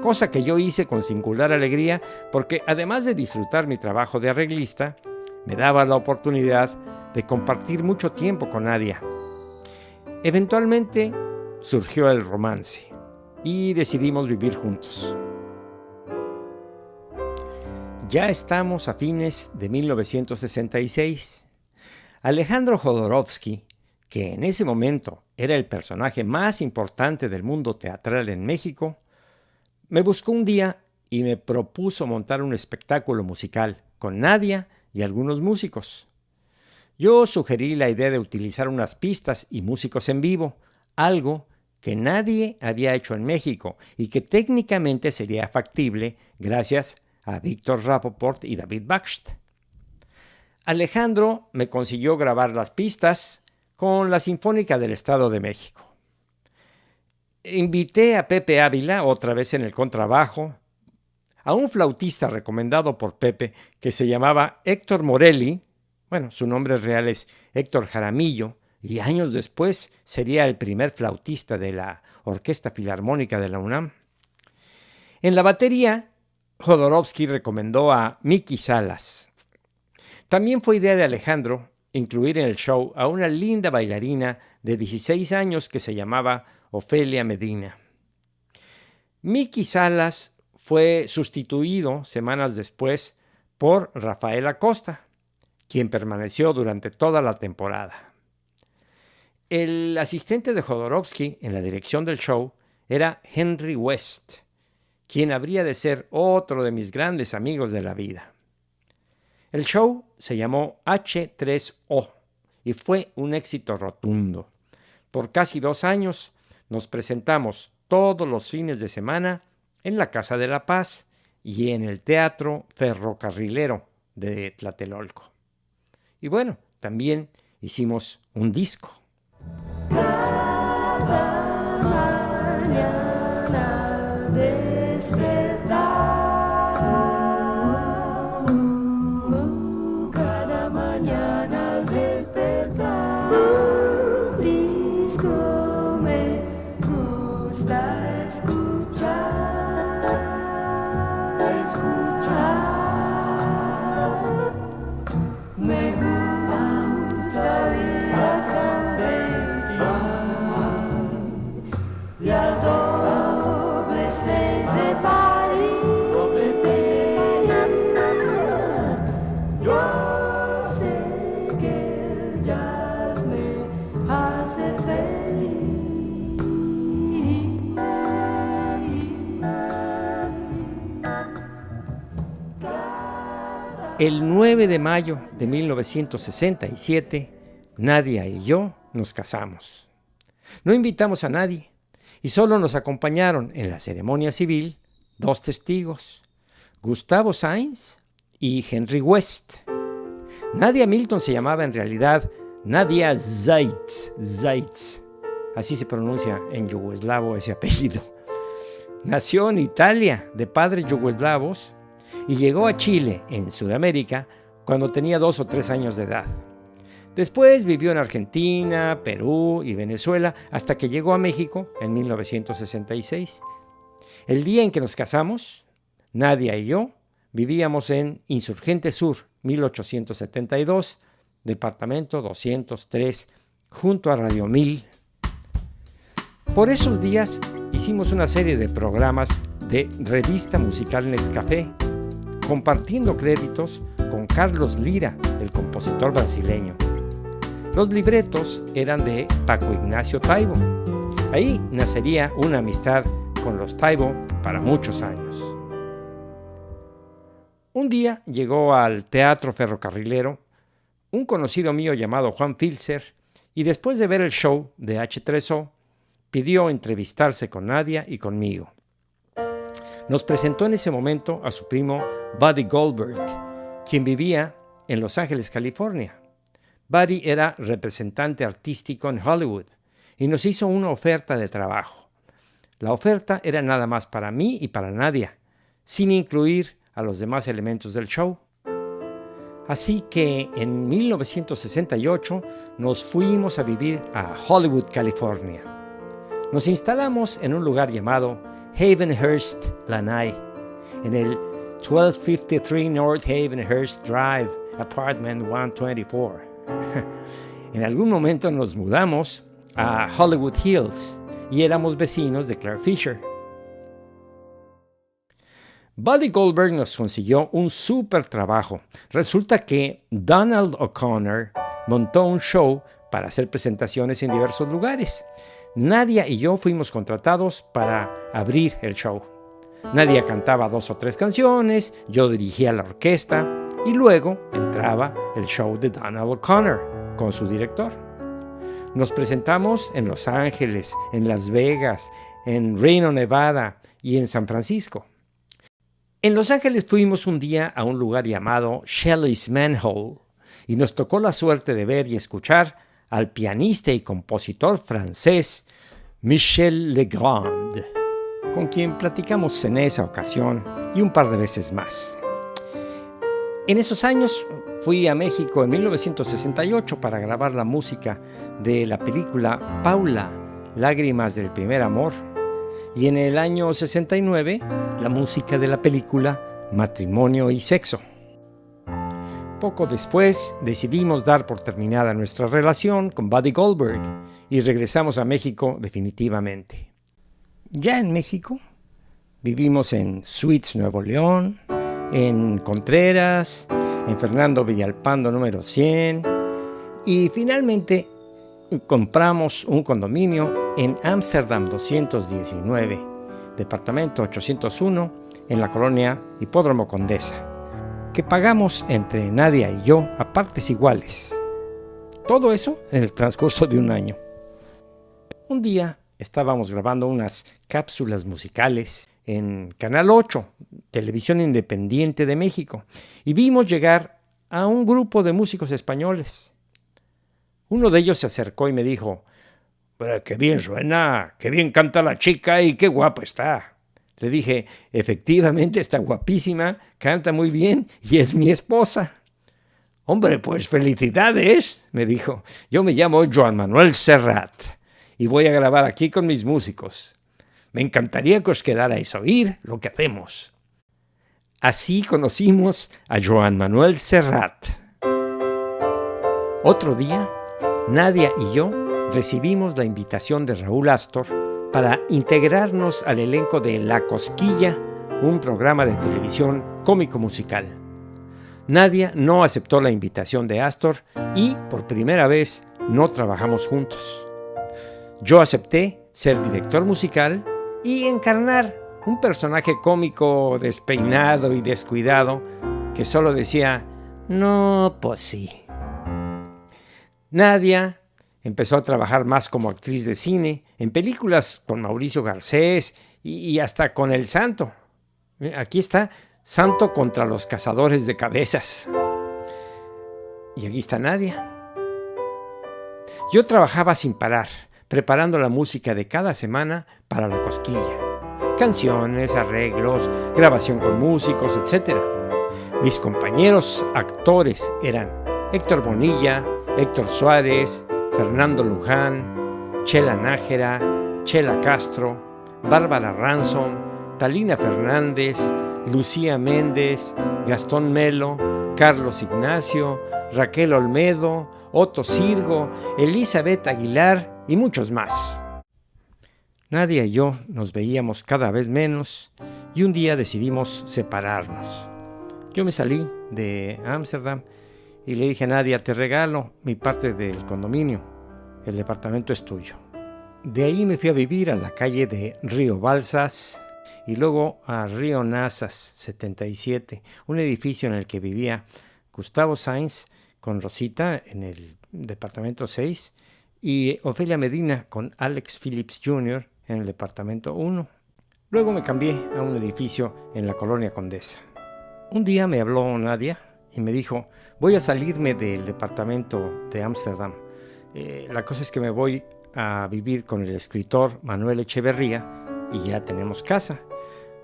cosa que yo hice con singular alegría porque, además de disfrutar mi trabajo de arreglista, me daba la oportunidad de compartir mucho tiempo con Nadia. Eventualmente surgió el romance y decidimos vivir juntos. Ya estamos a fines de 1966. Alejandro Jodorowsky, que en ese momento era el personaje más importante del mundo teatral en México, me buscó un día y me propuso montar un espectáculo musical con Nadia y algunos músicos. Yo sugerí la idea de utilizar unas pistas y músicos en vivo, algo que nadie había hecho en México y que técnicamente sería factible gracias a Víctor Rapoport y David Bakst. Alejandro me consiguió grabar las pistas con la Sinfónica del Estado de México. Invité a Pepe Ávila, otra vez en el contrabajo, a un flautista recomendado por Pepe que se llamaba Héctor Morelli. Bueno, su nombre real es Héctor Jaramillo, y años después sería el primer flautista de la Orquesta Filarmónica de la UNAM. En la batería, Jodorowsky recomendó a Miki Salas. También fue idea de Alejandro incluir en el show a una linda bailarina de 16 años que se llamaba Ofelia Medina. Miki Salas fue sustituido semanas después por Rafael Acosta, quien permaneció durante toda la temporada. El asistente de Jodorowsky en la dirección del show era Henry West, quien habría de ser otro de mis grandes amigos de la vida. El show se llamó H3O y fue un éxito rotundo. Por casi 2 años nos presentamos todos los fines de semana en la Casa de la Paz y en el Teatro Ferrocarrilero de Tlatelolco. Y bueno, también hicimos un disco. Cada mañana al despertar, cada mañana al despertar, un disco me gusta escuchar, me gusta oír la y al doble 6 de París, yo sé que el jazz me hace feliz. El 9 de mayo de 1967, Nadia y yo nos casamos. No invitamos a nadie y solo nos acompañaron en la ceremonia civil 2 testigos, Gustavo Sainz y Henry West. Nadia Milton se llamaba en realidad Nadia Zaitz, así se pronuncia en yugoslavo ese apellido. Nació en Italia de padres yugoslavos y llegó a Chile, en Sudamérica, cuando tenía 2 o 3 años de edad. Después vivió en Argentina, Perú y Venezuela hasta que llegó a México en 1966. El día en que nos casamos, Nadia y yo vivíamos en Insurgente Sur, 1872, departamento 203, junto a Radio 1000. Por esos días hicimos una serie de programas de Revista Musical Nescafé, compartiendo créditos con Carlos Lira, el compositor brasileño. Los libretos eran de Paco Ignacio Taibo. Ahí nacería una amistad con los Taibo para muchos años. Un día llegó al Teatro Ferrocarrilero un conocido mío llamado Juan Filzer y después de ver el show de H3O, pidió entrevistarse con Nadia y conmigo. Nos presentó en ese momento a su primo Buddy Goldberg, quien vivía en Los Ángeles, California. Buddy era representante artístico en Hollywood y nos hizo una oferta de trabajo. La oferta era nada más para mí y para Nadia, sin incluir a los demás elementos del show. Así que en 1968 nos fuimos a vivir a Hollywood, California. Nos instalamos en un lugar llamado Havenhurst, Lanai, en el 1253 North Havenhurst Drive, Apartment 124. En algún momento nos mudamos a Hollywood Hills y éramos vecinos de Claire Fisher. Buddy Goldberg nos consiguió un súper trabajo. Resulta que Donald O'Connor montó un show para hacer presentaciones en diversos lugares. Nadia y yo fuimos contratados para abrir el show. Nadia cantaba 2 o 3 canciones, yo dirigía la orquesta y luego entraba el show de Donald O'Connor con su director. Nos presentamos en Los Ángeles, en Las Vegas, en Reno, Nevada y en San Francisco. En Los Ángeles fuimos un día a un lugar llamado Shelley's Manhole y nos tocó la suerte de ver y escuchar al pianista y compositor francés Michel Legrand, con quien platicamos en esa ocasión y un par de veces más. En esos años fui a México en 1968 para grabar la música de la película Paula, Lágrimas del Primer Amor, y en el año 69 la música de la película Matrimonio y Sexo. Poco después decidimos dar por terminada nuestra relación con Buddy Goldberg y regresamos a México definitivamente. Ya en México Vivimos en Suites, Nuevo León, en Contreras, en Fernando Villalpando número 100 y finalmente compramos un condominio en Ámsterdam 219, departamento 801, en la colonia Hipódromo Condesa, que pagamos entre Nadia y yo a partes iguales. Todo eso en el transcurso de un año. Un día estábamos grabando unas cápsulas musicales en Canal 8, Televisión Independiente de México, y vimos llegar a un grupo de músicos españoles. Uno de ellos se acercó y me dijo: ¡qué bien suena! ¡Qué bien canta la chica y qué guapa está! Le dije: efectivamente está guapísima, canta muy bien y es mi esposa. ¡Hombre, pues felicidades!, me dijo. Yo me llamo Joan Manuel Serrat y voy a grabar aquí con mis músicos. Me encantaría que os quedarais a oír lo que hacemos. Así conocimos a Joan Manuel Serrat. Otro día, Nadia y yo recibimos la invitación de Raúl Astor para integrarnos al elenco de La Cosquilla, un programa de televisión cómico-musical. Nadia no aceptó la invitación de Astor y, por primera vez, no trabajamos juntos. Yo acepté ser director musical y encarnar un personaje cómico despeinado y descuidado que solo decía: no, pues sí. Nadia empezó a trabajar más como actriz de cine, en películas con Mauricio Garcés y hasta con El Santo. Aquí está, Santo contra los cazadores de cabezas. Y aquí está Nadia. Yo trabajaba sin parar, preparando la música de cada semana para La Cosquilla. Canciones, arreglos, grabación con músicos, etc. Mis compañeros actores eran Héctor Bonilla, Héctor Suárez, Fernando Luján, Chela Nájera, Chela Castro, Bárbara Ransom, Talina Fernández, Lucía Méndez, Gastón Melo, Carlos Ignacio, Raquel Olmedo, Otto Sirgo, Elizabeth Aguilar y muchos más. Nadia y yo nos veíamos cada vez menos y un día decidimos separarnos. Yo me salí de Ámsterdam y le dije a Nadia: te regalo mi parte del condominio, el departamento es tuyo. De ahí me fui a vivir a la calle de Río Balsas y luego a Río Nazas 77, un edificio en el que vivía Gustavo Sainz con Rosita en el departamento 6 y Ofelia Medina con Alex Phillips Jr. en el departamento 1. Luego me cambié a un edificio en la colonia Condesa. Un día me habló Nadia y me dijo: voy a salirme del departamento de Ámsterdam. La cosa es que me voy a vivir con el escritor Manuel Echeverría y ya tenemos casa.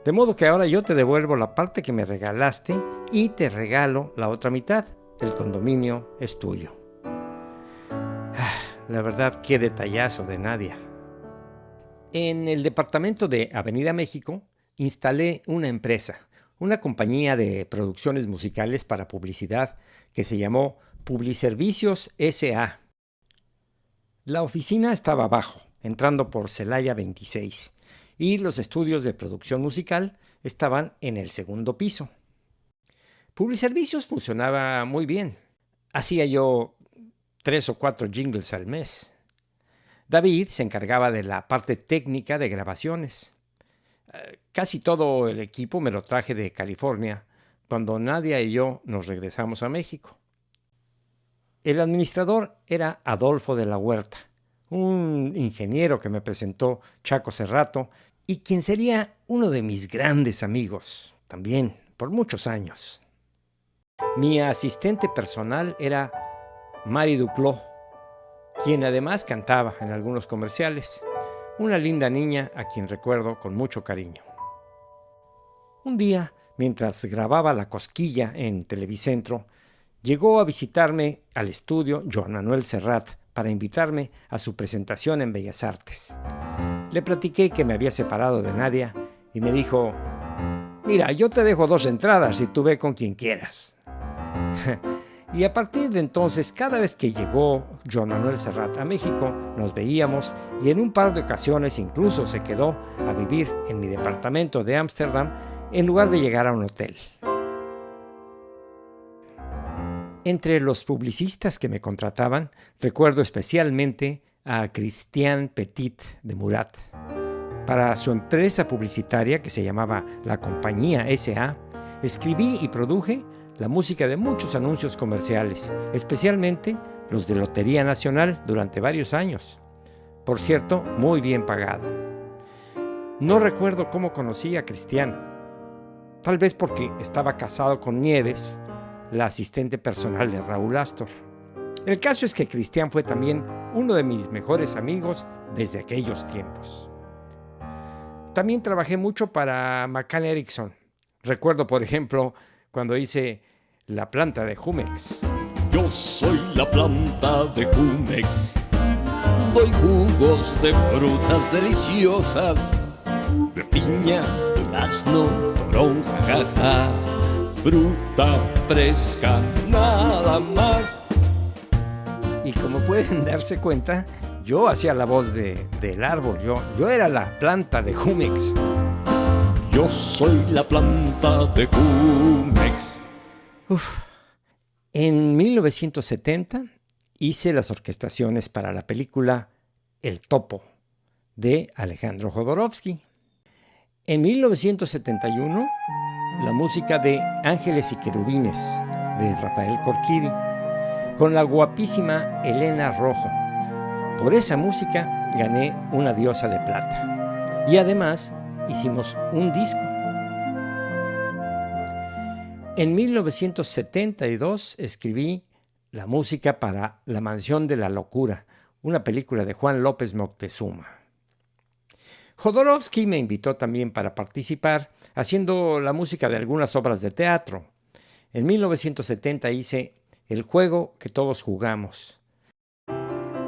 De modo que ahora yo te devuelvo la parte que me regalaste y te regalo la otra mitad. El condominio es tuyo. La verdad, qué detallazo de Nadia. En el departamento de Avenida México instalé una empresa, una compañía de producciones musicales para publicidad que se llamó Publiservicios S.A. La oficina estaba abajo, entrando por Celaya 26, y los estudios de producción musical estaban en el segundo piso. Publiservicios funcionaba muy bien. Hacía yo 3 o 4 jingles al mes. David se encargaba de la parte técnica de grabaciones. Casi todo el equipo me lo traje de California cuando Nadia y yo nos regresamos a México. El administrador era Adolfo de la Huerta, un ingeniero que me presentó Chaco Cerrato y quien sería uno de mis grandes amigos, también por muchos años. Mi asistente personal era Mari Duclos, quien además cantaba en algunos comerciales. Una linda niña a quien recuerdo con mucho cariño. Un día, mientras grababa La Cosquilla en Televicentro, llegó a visitarme al estudio Joan Manuel Serrat para invitarme a su presentación en Bellas Artes. Le platiqué que me había separado de Nadia y me dijo: mira, yo te dejo 2 entradas y tú ve con quien quieras. Y a partir de entonces, cada vez que llegó Joan Manuel Serrat a México, nos veíamos y en un par de ocasiones incluso se quedó a vivir en mi departamento de Ámsterdam en lugar de llegar a un hotel. Entre los publicistas que me contrataban, recuerdo especialmente a Christian Petit de Murat. Para su empresa publicitaria, que se llamaba La Compañía S.A., escribí y produje la música de muchos anuncios comerciales, especialmente los de Lotería Nacional durante varios años. Por cierto, muy bien pagado. No recuerdo cómo conocí a Christian. Tal vez porque estaba casado con Nieves, la asistente personal de Raúl Astor. El caso es que Christian fue también uno de mis mejores amigos desde aquellos tiempos. También trabajé mucho para McCann Erickson. Recuerdo, por ejemplo, cuando hice la planta de Jumex. Yo soy la planta de Jumex. Doy jugos de frutas deliciosas, de piña, durazno, toronja, jaja. Fruta fresca, nada más. Y como pueden darse cuenta, yo hacía la voz del árbol. Yo era la planta de Jumex. Yo soy la planta de Jumex. En 1970 hice las orquestaciones para la película El Topo de Alejandro Jodorowsky. En 1971, la música de Ángeles y Querubines de Rafael Corquiri, con la guapísima Elena Rojo. Por esa música gané una Diosa de Plata. Y además hicimos un disco. En 1972 escribí la música para La Mansión de la Locura, una película de Juan López Moctezuma. Jodorowsky me invitó también para participar haciendo la música de algunas obras de teatro. En 1970 hice El juego que todos jugamos.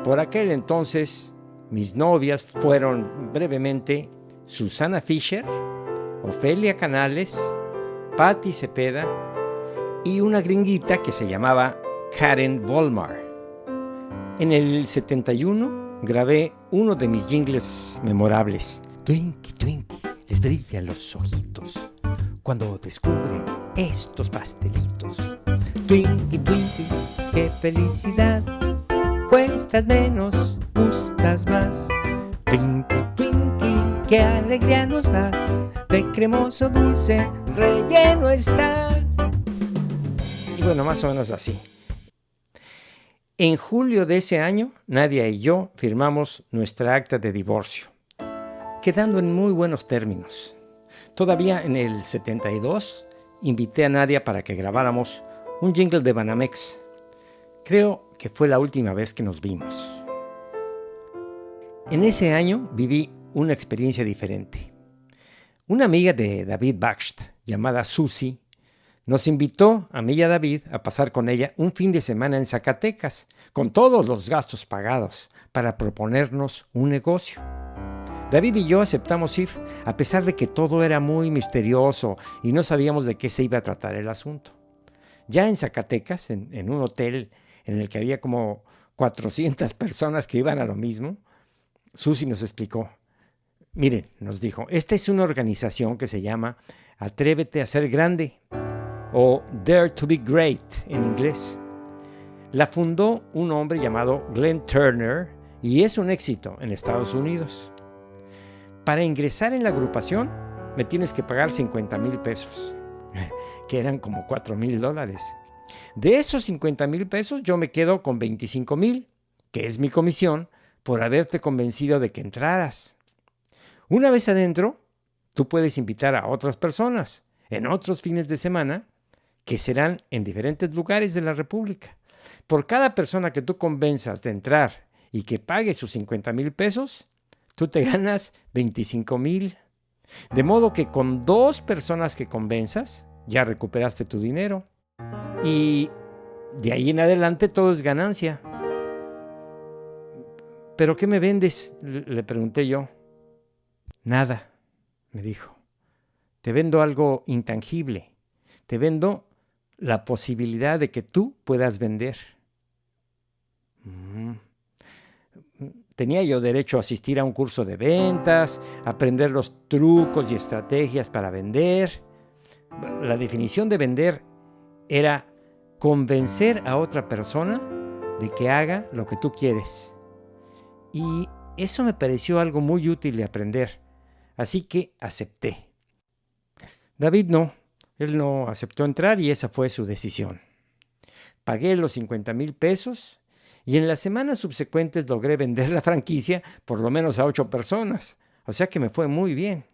Por aquel entonces, mis novias fueron brevemente Susana Fischer, Ofelia Canales, Patti Cepeda y una gringuita que se llamaba Karen Volmar. En el 71 grabé uno de mis jingles memorables. Twinkie, Twinkie, les brillan los ojitos cuando descubren estos pastelitos. Twinkie, Twinkie, qué felicidad. Cuestas menos, gustas más. Twinkie, Twinkie, qué alegría nos das. De cremoso dulce relleno estás. Y bueno, más o menos así. En julio de ese año, Nadia y yo firmamos nuestra acta de divorcio, quedando en muy buenos términos. Todavía en el 72, invité a Nadia para que grabáramos un jingle de Banamex. Creo que fue la última vez que nos vimos. En ese año viví una experiencia diferente. Una amiga de David Bakst, llamada Susi, nos invitó a mí y a David a pasar con ella un fin de semana en Zacatecas, con todos los gastos pagados, para proponernos un negocio. David y yo aceptamos ir, a pesar de que todo era muy misterioso y no sabíamos de qué se iba a tratar el asunto. Ya en Zacatecas, en un hotel en el que había como 400 personas que iban a lo mismo, Susi nos explicó. Miren, nos dijo, esta es una organización que se llama Atrévete a ser grande, o Dare to be Great en inglés. La fundó un hombre llamado Glenn Turner y es un éxito en Estados Unidos. Para ingresar en la agrupación me tienes que pagar 50,000 pesos, que eran como $4,000. De esos 50,000 pesos yo me quedo con 25,000, que es mi comisión por haberte convencido de que entraras. Una vez adentro, tú puedes invitar a otras personas en otros fines de semana que serán en diferentes lugares de la República. Por cada persona que tú convenzas de entrar y que pague sus 50,000 pesos, tú te ganas 25,000. De modo que con 2 personas que convenzas, ya recuperaste tu dinero. Y de ahí en adelante todo es ganancia. ¿Pero qué me vendes?, le pregunté yo. Nada, me dijo. Te vendo algo intangible. Te vendo la posibilidad de que tú puedas vender. Tenía yo derecho a asistir a un curso de ventas, aprender los trucos y estrategias para vender. La definición de vender era convencer a otra persona de que haga lo que tú quieres. Y eso me pareció algo muy útil de aprender, así que acepté. David no, él no aceptó entrar y esa fue su decisión. Pagué los 50,000 pesos y en las semanas subsecuentes logré vender la franquicia por lo menos a 8 personas, o sea que me fue muy bien.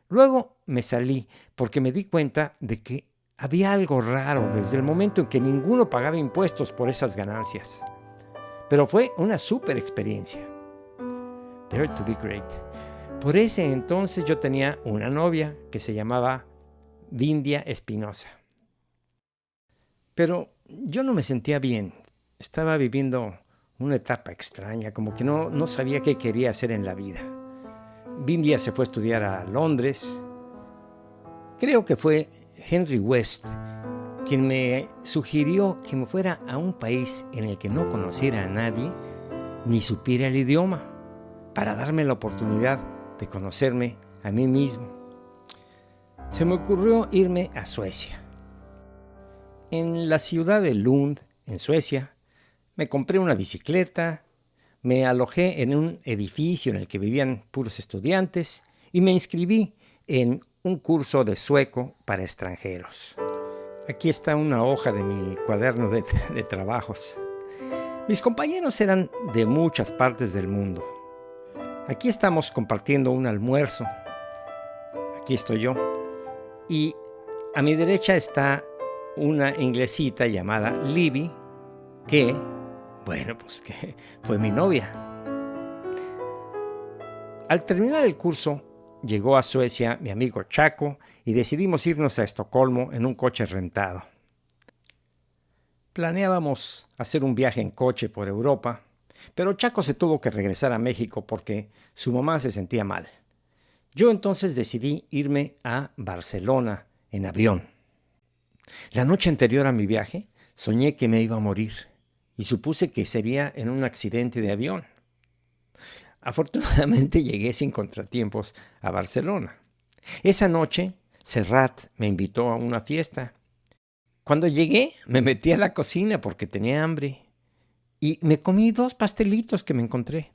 Luego me salí porque me di cuenta de que había algo raro desde el momento en que ninguno pagaba impuestos por esas ganancias. Pero fue una súper experiencia. Dare to be great. Por ese entonces yo tenía una novia que se llamaba Vindia Espinosa. Pero yo no me sentía bien. Estaba viviendo una etapa extraña, como que no sabía qué quería hacer en la vida. Vindia se fue a estudiar a Londres. Creo que fue Henry West quien me sugirió que me fuera a un país en el que no conociera a nadie ni supiera el idioma, para darme la oportunidad de conocerme a mí mismo. Se me ocurrió irme a Suecia. En la ciudad de Lund, en Suecia, me compré una bicicleta, me alojé en un edificio en el que vivían puros estudiantes y me inscribí en un curso de sueco para extranjeros. Aquí está una hoja de mi cuaderno de trabajos. Mis compañeros eran de muchas partes del mundo. Aquí estamos compartiendo un almuerzo. Aquí estoy yo. Y a mi derecha está una inglesita llamada Libby, que fue mi novia. Al terminar el curso, llegó a Suecia mi amigo Chaco y decidimos irnos a Estocolmo en un coche rentado. Planeábamos hacer un viaje en coche por Europa, pero Chaco se tuvo que regresar a México porque su mamá se sentía mal. Yo entonces decidí irme a Barcelona en avión. La noche anterior a mi viaje, soñé que me iba a morir y supuse que sería en un accidente de avión. Afortunadamente llegué sin contratiempos a Barcelona. Esa noche, Serrat me invitó a una fiesta. Cuando llegué, me metí a la cocina porque tenía hambre y me comí 2 pastelitos que me encontré.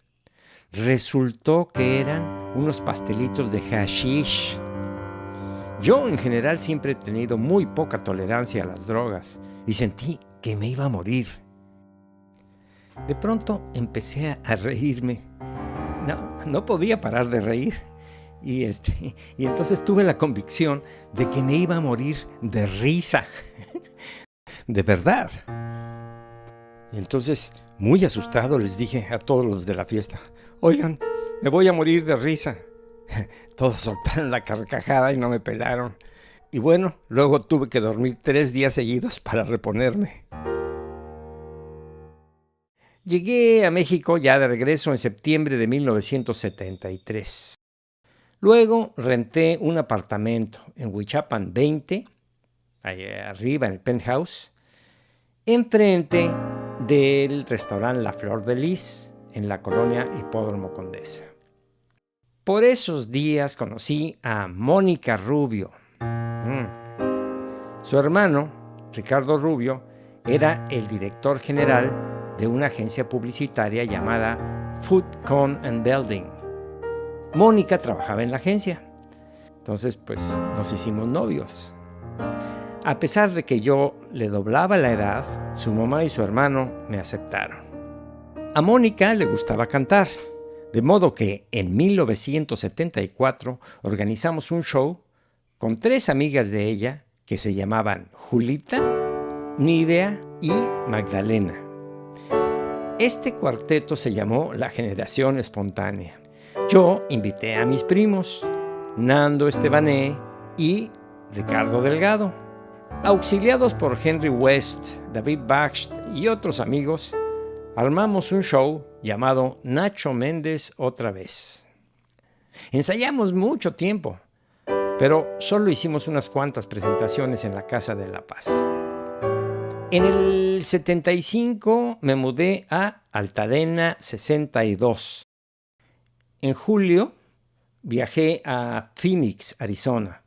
Resultó que eran unos pastelitos de hashish. Yo, en general, siempre he tenido muy poca tolerancia a las drogas y sentí que me iba a morir. De pronto empecé a reírme. No podía parar de reír. Y entonces tuve la convicción de que me iba a morir de risa. De verdad. Y entonces, muy asustado, les dije a todos los de la fiesta: oigan, me voy a morir de risa. Todos soltaron la carcajada y no me pelaron. Y bueno, luego tuve que dormir 3 días seguidos para reponerme. Llegué a México ya de regreso en septiembre de 1973. Luego renté un apartamento en Huichapan 20, allá arriba en el penthouse, enfrente del restaurante La Flor de Lis, en la colonia Hipódromo Condesa. Por esos días conocí a Mónica Rubio. Su hermano, Ricardo Rubio, era el director general de una agencia publicitaria llamada Food Con and Building. Mónica trabajaba en la agencia. Entonces, pues, nos hicimos novios. A pesar de que yo le doblaba la edad, su mamá y su hermano me aceptaron. A Mónica le gustaba cantar, de modo que en 1974 organizamos un show con 3 amigas de ella que se llamaban Julita, Nidia y Magdalena. Este cuarteto se llamó La Generación Espontánea. Yo invité a mis primos, Nando Estebané y Ricardo Delgado. Auxiliados por Henry West, David Bakst y otros amigos, armamos un show llamado Nacho Méndez otra vez. Ensayamos mucho tiempo, pero solo hicimos unas cuantas presentaciones en la Casa de la Paz. En el 75 me mudé a Altadena 62. En julio viajé a Phoenix, Arizona,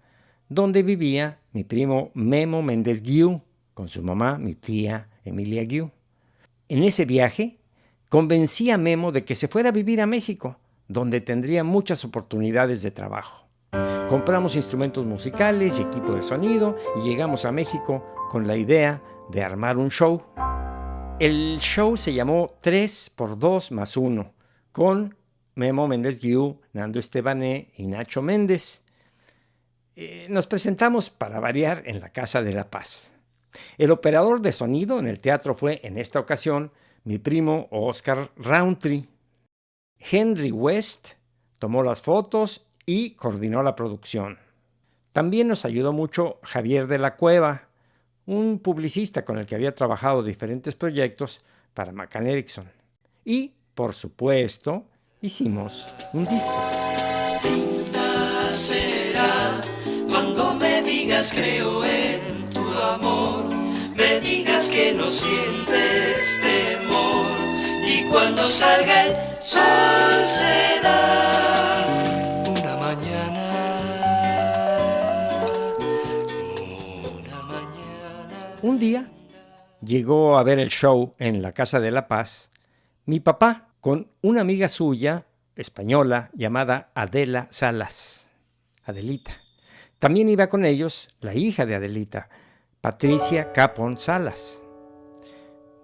donde vivía mi primo Memo Méndez Guiú, con su mamá, mi tía Emilia Guiú. En ese viaje convencí a Memo de que se fuera a vivir a México, donde tendría muchas oportunidades de trabajo. Compramos instrumentos musicales y equipo de sonido y llegamos a México con la idea de armar un show. El show se llamó 3x2+1, con Memo Méndez Guiú, Nando Estebané y Nacho Méndez. Nos presentamos, para variar, en la Casa de la Paz. El operador de sonido en el teatro fue, en esta ocasión, mi primo Oscar Roundtree. Henry West tomó las fotos y coordinó la producción. También nos ayudó mucho Javier de la Cueva, un publicista con el que había trabajado diferentes proyectos para McCann Erickson. Y, por supuesto, hicimos un disco. Linda será cuando me digas creo en tu amor, me digas que no sientes temor, y cuando salga el sol será una mañana. Un día llegó a ver el show en la Casa de la Paz mi papá con una amiga suya, española, llamada Adela Salas, Adelita. También iba con ellos la hija de Adelita, Patricia Capón Salas.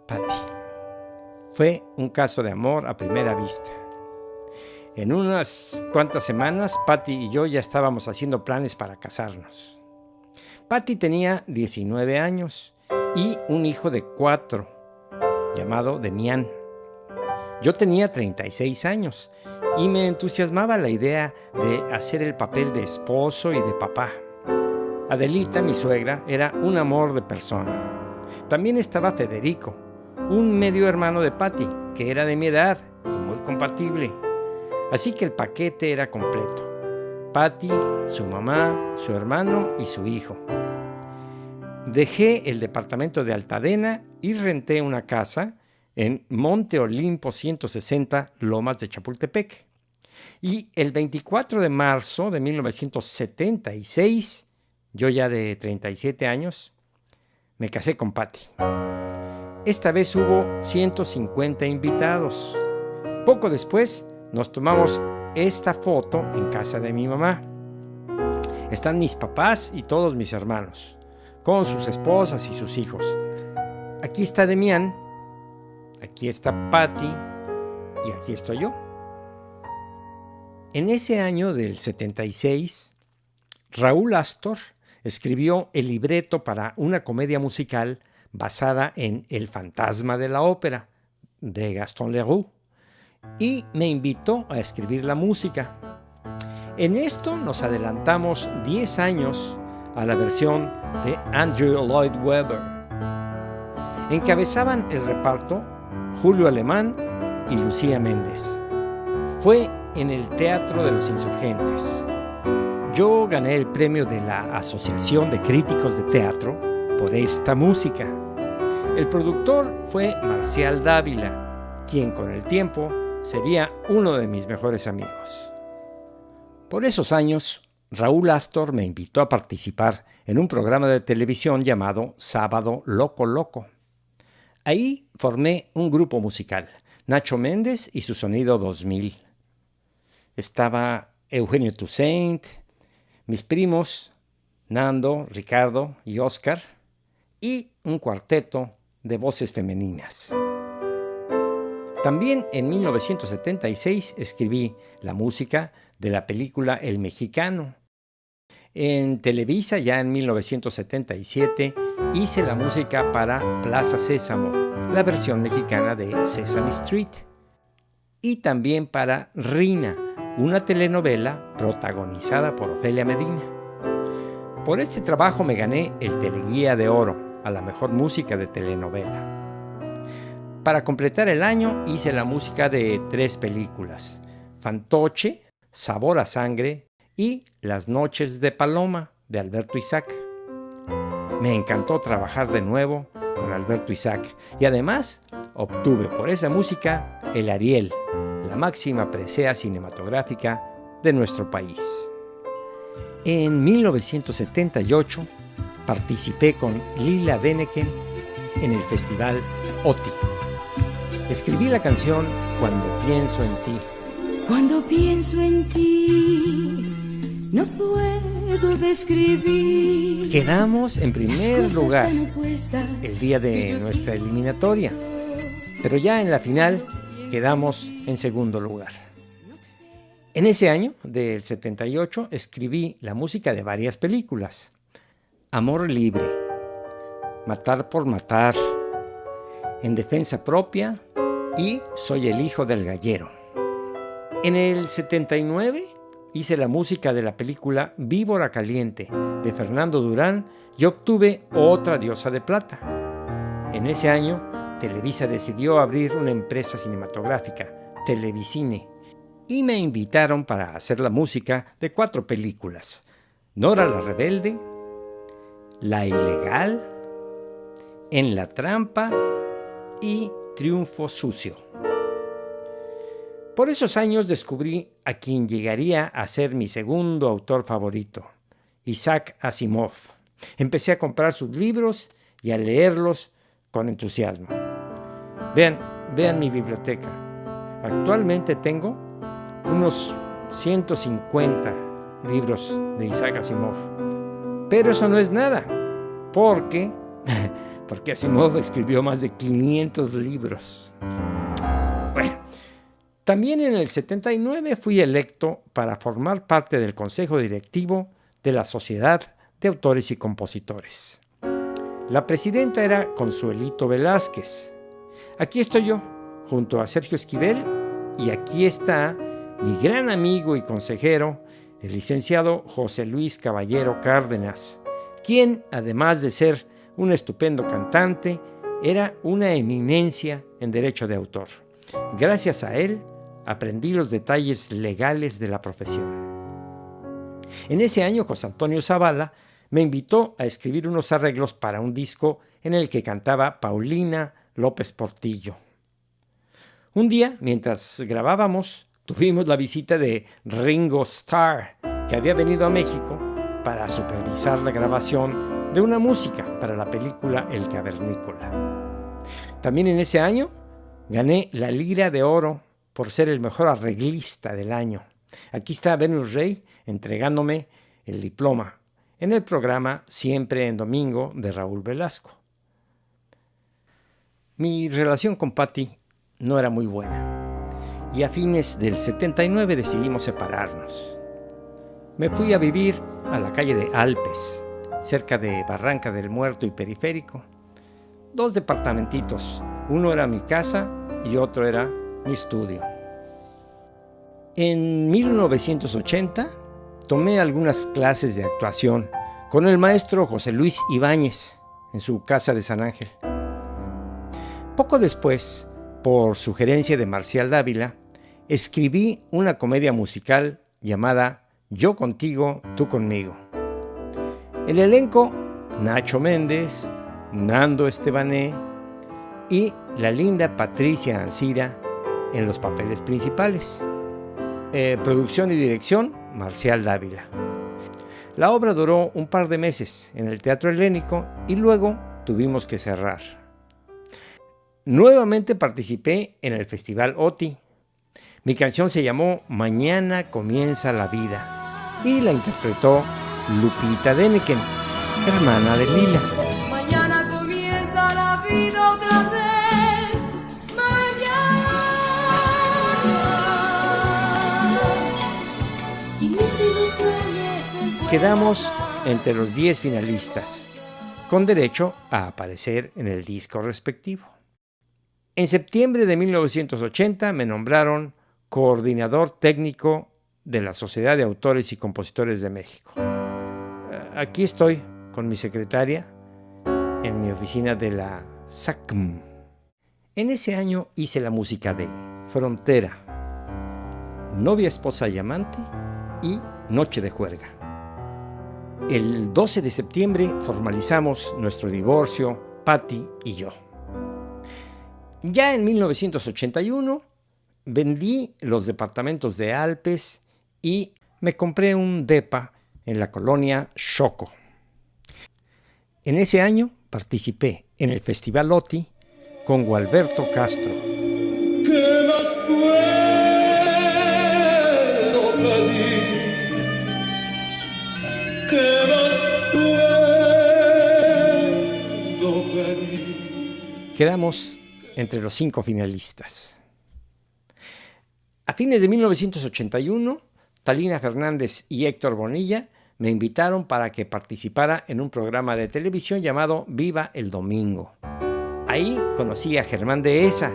Pati. Fue un caso de amor a primera vista. En unas cuantas semanas, Pati y yo ya estábamos haciendo planes para casarnos. Pati tenía 19 años y un hijo de 4, llamado Demián. Yo tenía 36 años y me entusiasmaba la idea de hacer el papel de esposo y de papá. Adelita, mi suegra, era un amor de persona. También estaba Federico, un medio hermano de Pati, que era de mi edad y muy compatible. Así que el paquete era completo. Pati, su mamá, su hermano y su hijo. Dejé el departamento de Altadena y renté una casa en Monte Olimpo 160, Lomas de Chapultepec. Y el 24 de marzo de 1976, yo ya de 37 años, me casé con Pati. Esta vez hubo 150 invitados. Poco después nos tomamos esta foto en casa de mi mamá. Están mis papás y todos mis hermanos, con sus esposas y sus hijos. Aquí está Demián, aquí está Pati y aquí estoy yo. En ese año del 76, Raúl Astor escribió el libreto para una comedia musical basada en El fantasma de la ópera, de Gaston Leroux, y me invitó a escribir la música. En esto nos adelantamos 10 años a la versión de Andrew Lloyd Webber. Encabezaban el reparto Julio Alemán y Lucía Méndez. Fue en el Teatro de los Insurgentes. Yo gané el premio de la Asociación de Críticos de Teatro por esta música. El productor fue Marcial Dávila, quien con el tiempo sería uno de mis mejores amigos. Por esos años, Raúl Astor me invitó a participar en un programa de televisión llamado Sábado Loco Loco. Ahí formé un grupo musical, Nacho Méndez y su Sonido 2000. Estaba Eugenio Toussaint, mis primos, Nando, Ricardo y Oscar, y un cuarteto de voces femeninas. También en 1976 escribí la música de la película El Mexicano. En Televisa, ya en 1977, hice la música para Plaza Sésamo, la versión mexicana de Sesame Street. Y también para Rina, una telenovela protagonizada por Ofelia Medina. Por este trabajo me gané el Teleguía de Oro a la mejor música de telenovela. Para completar el año hice la música de 3 películas: Fantoche, Sabor a Sangre y Las Noches de Paloma, de Alberto Isaac. Me encantó trabajar de nuevo con Alberto Isaac, y además obtuve por esa música el Ariel, la máxima presea cinematográfica de nuestro país. En 1978 participé con Lila Deneken en el festival OTI. Escribí la canción Cuando pienso en ti. Cuando pienso en ti, no puedo describir. Quedamos en primer lugar el día de nuestra eliminatoria, pero ya en la final quedamos en segundo lugar. En ese año, del 78, escribí la música de varias películas. Amor libre, Matar por matar, En defensa propia y Soy el hijo del gallero. En el 79 hice la música de la película Víbora Caliente de Fernando Durán y obtuve Otra diosa de plata. En ese año, Televisa decidió abrir una empresa cinematográfica, Televicine, y me invitaron para hacer la música de 4 películas: Nora la Rebelde, La Ilegal, En la Trampa y Triunfo Sucio. Por esos años descubrí a quien llegaría a ser mi segundo autor favorito, Isaac Asimov. Empecé a comprar sus libros y a leerlos con entusiasmo. Vean mi biblioteca. Actualmente tengo unos 150 libros de Isaac Asimov. Pero eso no es nada, porque Asimov escribió más de 500 libros. Bueno, también en el 79 fui electo para formar parte del consejo directivo de la Sociedad de Autores y Compositores. La presidenta era Consuelito Velázquez. Aquí estoy yo, junto a Sergio Esquivel, y aquí está mi gran amigo y consejero, el licenciado José Luis Caballero Cárdenas, quien, además de ser un estupendo cantante, era una eminencia en derecho de autor. Gracias a él, aprendí los detalles legales de la profesión. En ese año, José Antonio Zavala me invitó a escribir unos arreglos para un disco en el que cantaba Paulina López Portillo. Un día, mientras grabábamos, tuvimos la visita de Ringo Starr, que había venido a México para supervisar la grabación de una música para la película El Cavernícola. También en ese año gané la Lira de Oro por ser el mejor arreglista del año. Aquí está Venus Rey entregándome el diploma en el programa Siempre en Domingo de Raúl Velasco. Mi relación con Patti no era muy buena y a fines del 79 decidimos separarnos. Me fui a vivir a la calle de Alpes, cerca de Barranca del Muerto y Periférico. 2 departamentitos, uno era mi casa y otro era mi estudio. En 1980 tomé algunas clases de actuación con el maestro José Luis Ibáñez en su casa de San Ángel. Poco después, por sugerencia de Marcial Dávila, escribí una comedia musical llamada Yo contigo, tú conmigo. El elenco: Nacho Méndez, Nando Estebané y la linda Patricia Ancira en los papeles principales. Producción y dirección: Marcial Dávila. La obra duró un par de meses en el Teatro Helénico y luego tuvimos que cerrar. Nuevamente participé en el Festival OTI. Mi canción se llamó Mañana comienza la vida y la interpretó Lupita Deneken, hermana de Lila. Mañana comienza la vida otra vez. Mañana. Y mis ilusiones. Quedamos entre los 10 finalistas, con derecho a aparecer en el disco respectivo. En septiembre de 1980 me nombraron coordinador técnico de la Sociedad de Autores y Compositores de México. Aquí estoy con mi secretaria en mi oficina de la SACM. En ese año hice la música de Frontera, Novia, Esposa y Amante y Noche de Juerga. El 12 de septiembre formalizamos nuestro divorcio Patty y yo. Ya en 1981 vendí los departamentos de Alpes y me compré un depa en la colonia Xoco. En ese año participé en el Festival Loti con Gualberto Castro. ¿Qué más puedo pedir? ¿Qué más puedo pedir? Quedamos entre los 5 finalistas. A fines de 1981, Talina Fernández y Héctor Bonilla me invitaron para que participara en un programa de televisión llamado Viva el Domingo. Ahí conocí a Germán Dehesa,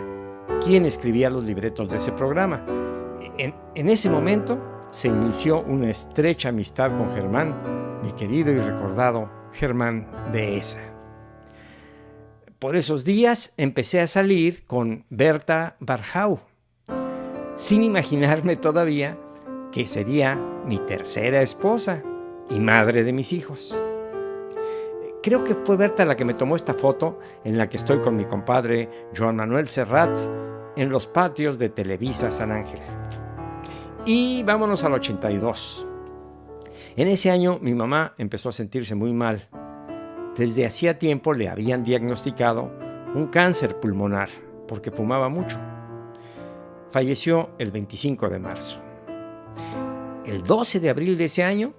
quien escribía los libretos de ese programa. En ese momento se inició una estrecha amistad con Germán, mi querido y recordado Germán Dehesa. Por esos días empecé a salir con Berta Barjau, sin imaginarme todavía que sería mi tercera esposa y madre de mis hijos. Creo que fue Berta la que me tomó esta foto en la que estoy con mi compadre Joan Manuel Serrat en los patios de Televisa San Ángel. Y vámonos al 82. En ese año mi mamá empezó a sentirse muy mal. Desde hacía tiempo le habían diagnosticado un cáncer pulmonar porque fumaba mucho. Falleció el 25 de marzo. El 12 de abril de ese año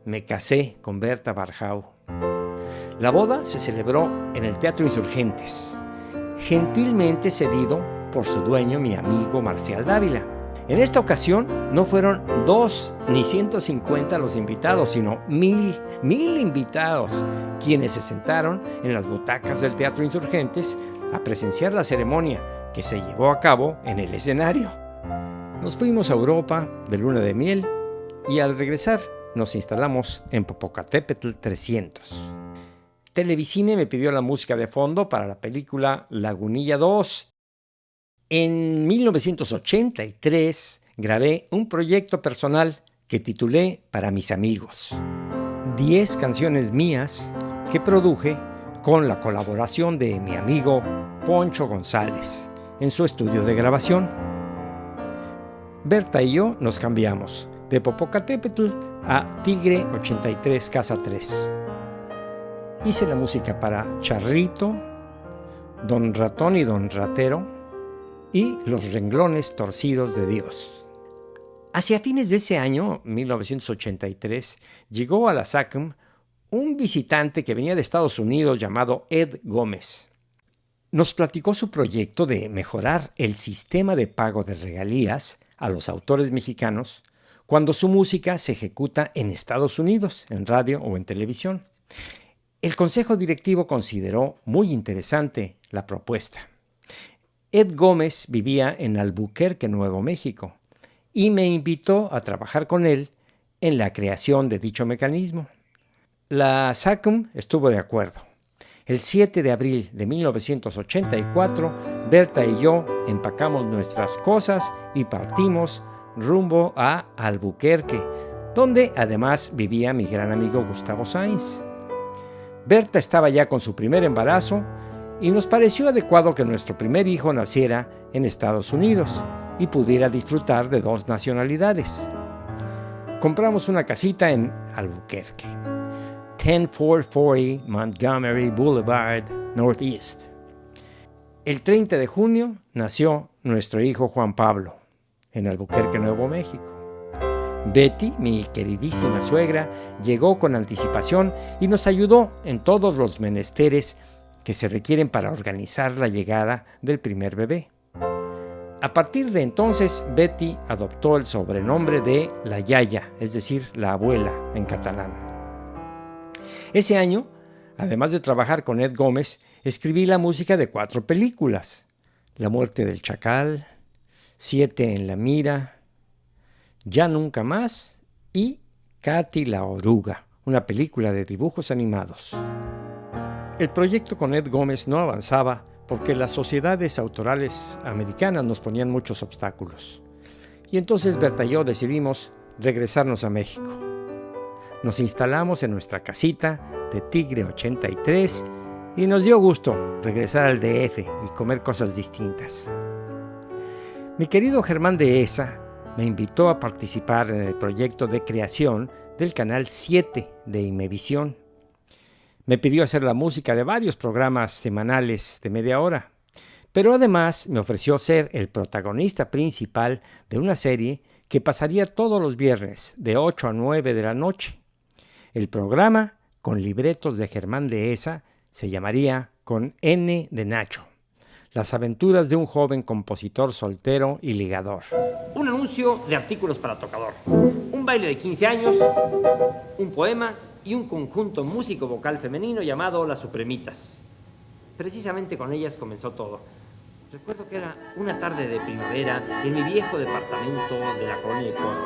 me casé con Berta Barjau. La boda se celebró en el Teatro Insurgentes, gentilmente cedido por su dueño, mi amigo Marcial Dávila. En esta ocasión no fueron 2 ni 150 los invitados, sino 1000 invitados, quienes se sentaron en las butacas del Teatro Insurgentes a presenciar la ceremonia que se llevó a cabo en el escenario. Nos fuimos a Europa de luna de miel y al regresar nos instalamos en Popocatépetl 300. Televicine me pidió la música de fondo para la película Lagunilla 2. En 1983 grabé un proyecto personal que titulé Para mis amigos. 10 canciones mías que produje con la colaboración de mi amigo Poncho González en su estudio de grabación. Berta y yo nos cambiamos de Popocatépetl a Tigre 83 Casa 3. Hice la música para Charrito, Don Ratón y Don Ratero y Los Renglones Torcidos de Dios. Hacia fines de ese año, 1983, llegó a la SACM un visitante que venía de Estados Unidos llamado Ed Gómez. Nos platicó su proyecto de mejorar el sistema de pago de regalías a los autores mexicanos cuando su música se ejecuta en Estados Unidos, en radio o en televisión. El consejo directivo consideró muy interesante la propuesta. Ed Gómez vivía en Albuquerque, Nuevo México, y me invitó a trabajar con él en la creación de dicho mecanismo. La SACM estuvo de acuerdo. El 7 de abril de 1984, Berta y yo empacamos nuestras cosas y partimos rumbo a Albuquerque, donde además vivía mi gran amigo Gustavo Sainz. Berta estaba ya con su primer embarazo y nos pareció adecuado que nuestro primer hijo naciera en Estados Unidos y pudiera disfrutar de 2 nacionalidades. Compramos una casita en Albuquerque, 10440 Montgomery Boulevard, Northeast. El 30 de junio nació nuestro hijo Juan Pablo en Albuquerque, Nuevo México. Betty, mi queridísima suegra, llegó con anticipación y nos ayudó en todos los menesteres que se requieren para organizar la llegada del primer bebé. A partir de entonces, Betty adoptó el sobrenombre de la Yaya, es decir, la abuela en catalán. Ese año, además de trabajar con Ed Gómez, escribí la música de 4 películas: La muerte del chacal, 7 en la mira, Ya nunca más y Katy la oruga, una película de dibujos animados. El proyecto con Ed Gómez no avanzaba porque las sociedades autorales americanas nos ponían muchos obstáculos. Y entonces Berta y yo decidimos regresarnos a México. Nos instalamos en nuestra casita de Tigre 83 y nos dio gusto regresar al DF y comer cosas distintas. Mi querido Germán Dehesa me invitó a participar en el proyecto de creación del Canal 7 de Imevisión. Me pidió hacer la música de varios programas semanales de media hora, pero además me ofreció ser el protagonista principal de una serie que pasaría todos los viernes de 8 a 9 de la noche. El programa, con libretos de Germán Dehesa, se llamaría Con N de Nacho. Las aventuras de un joven compositor soltero y ligador. Un anuncio de artículos para tocador. Un baile de 15 años, un poema y un conjunto músico-vocal femenino llamado Las Supremitas. Precisamente con ellas comenzó todo. Recuerdo que era una tarde de primavera en mi viejo departamento de la colonia Icon.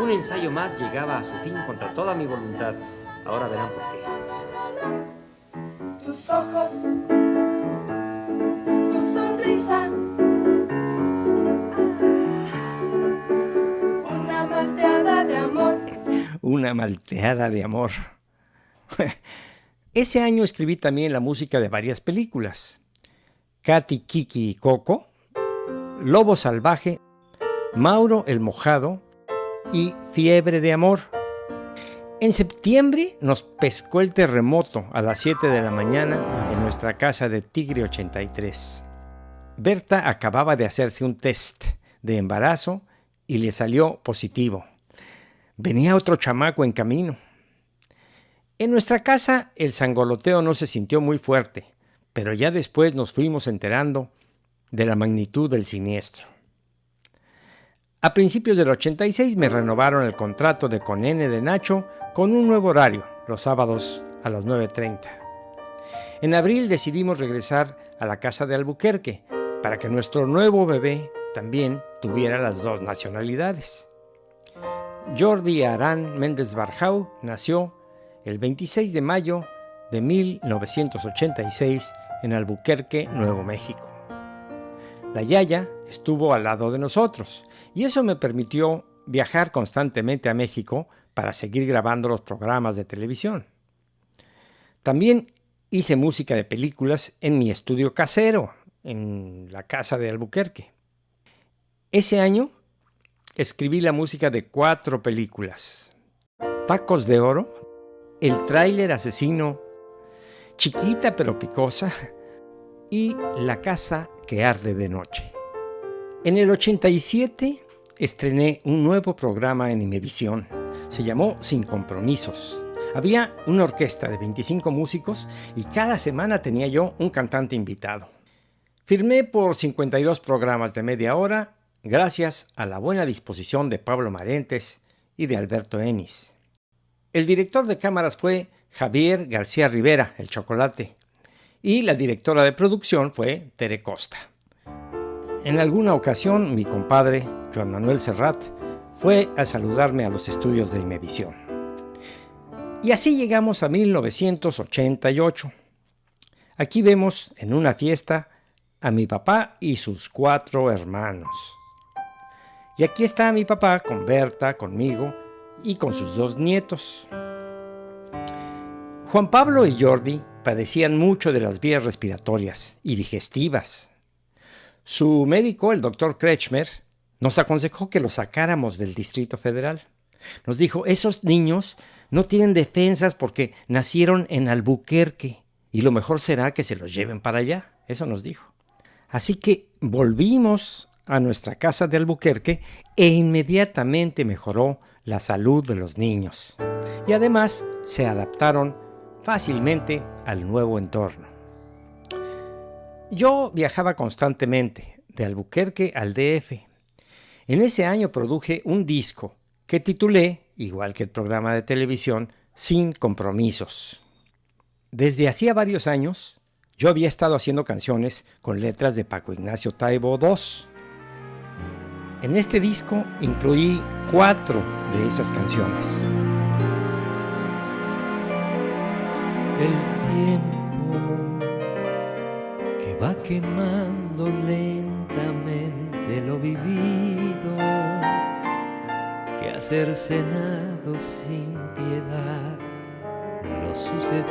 Un ensayo más llegaba a su fin contra toda mi voluntad. Ahora verán por qué. Tus ojos, tu sonrisa, una malteada de amor. Una malteada de amor. Ese año escribí también la música de varias películas. Katy, Kiki y Coco, Lobo Salvaje, Mauro el Mojado y Fiebre de Amor. En septiembre nos pescó el terremoto a las 7 de la mañana en nuestra casa de Tigre 83. Berta acababa de hacerse un test de embarazo y le salió positivo. Venía otro chamaco en camino. En nuestra casa el sangoloteo no se sintió muy fuerte, pero ya después nos fuimos enterando de la magnitud del siniestro. A principios del 86 me renovaron el contrato de Con N de Nacho con un nuevo horario, los sábados a las 9:30. En abril decidimos regresar a la casa de Albuquerque para que nuestro nuevo bebé también tuviera las dos nacionalidades. Jordi Arán Méndez Barjau nació el 26 de mayo de 1986 en Albuquerque, Nuevo México. La Yaya estuvo al lado de nosotros y eso me permitió viajar constantemente a México para seguir grabando los programas de televisión. También hice música de películas en mi estudio casero, en la casa de Albuquerque. Ese año escribí la música de 4 películas: Tacos de Oro, El Tráiler Asesino, Chiquita pero Picosa y La Casa que Arde de Noche. En el 87 estrené un nuevo programa en Imevisión. Se llamó Sin Compromisos. Había una orquesta de 25 músicos y cada semana tenía yo un cantante invitado. Firmé por 52 programas de media hora gracias a la buena disposición de Pablo Marentes y de Alberto Ennis. El director de cámaras fue Javier García Rivera, el Chocolate, y la directora de producción fue Tere Costa. En alguna ocasión, mi compadre, Joan Manuel Serrat, fue a saludarme a los estudios de Imevisión. Y así llegamos a 1988. Aquí vemos en una fiesta a mi papá y sus 4 hermanos. Y aquí está mi papá con Berta, conmigo y con sus 2 nietos. Juan Pablo y Jordi padecían mucho de las vías respiratorias y digestivas. Su médico, el doctor Kretschmer, nos aconsejó que los sacáramos del Distrito Federal. Nos dijo, esos niños no tienen defensas porque nacieron en Albuquerque y lo mejor será que se los lleven para allá. Eso nos dijo. Así que volvimos a nuestra casa de Albuquerque e inmediatamente mejoró la salud de los niños. Y además se adaptaron fácilmente al nuevo entorno. Yo viajaba constantemente de Albuquerque al DF. En ese año produje un disco que titulé, igual que el programa de televisión, Sin Compromisos. Desde hacía varios años, yo había estado haciendo canciones con letras de Paco Ignacio Taibo II. En este disco incluí 4 de esas canciones. El tiempo que va quemando lentamente lo vivido, que ha cercenado sin piedad lo sucedido.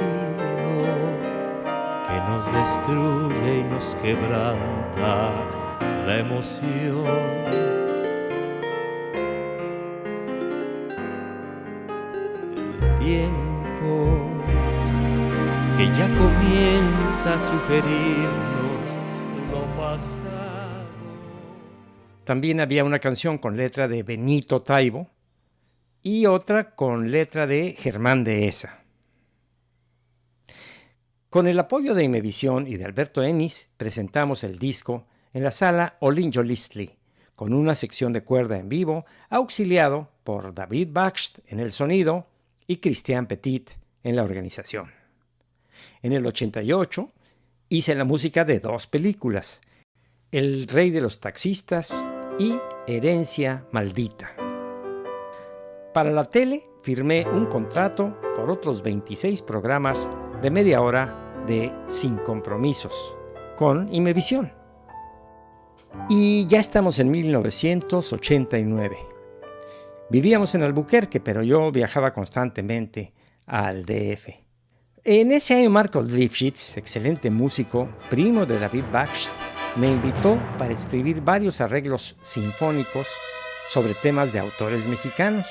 que nos destruye y nos quebranta la emoción. El tiempo que ya comienza a sugerirnos lo pasado. También había una canción con letra de Benito Taibo y otra con letra de Germán Dehesa. Con el apoyo de Imevisión y de Alberto Ennis, presentamos el disco en la sala Olin Jolistli, con una sección de cuerda en vivo, auxiliado por David Bakst en el sonido y Christian Petit en la organización. En el 88 hice la música de 2 películas, El Rey de los Taxistas y Herencia Maldita. Para la tele firmé un contrato por otros 26 programas de media hora de Sin Compromisos con Imevisión. Y ya estamos en 1989. Vivíamos en Albuquerque, pero yo viajaba constantemente al DF. En ese año Marcos Lifshitz, excelente músico, primo de David Bakst, me invitó para escribir varios arreglos sinfónicos sobre temas de autores mexicanos.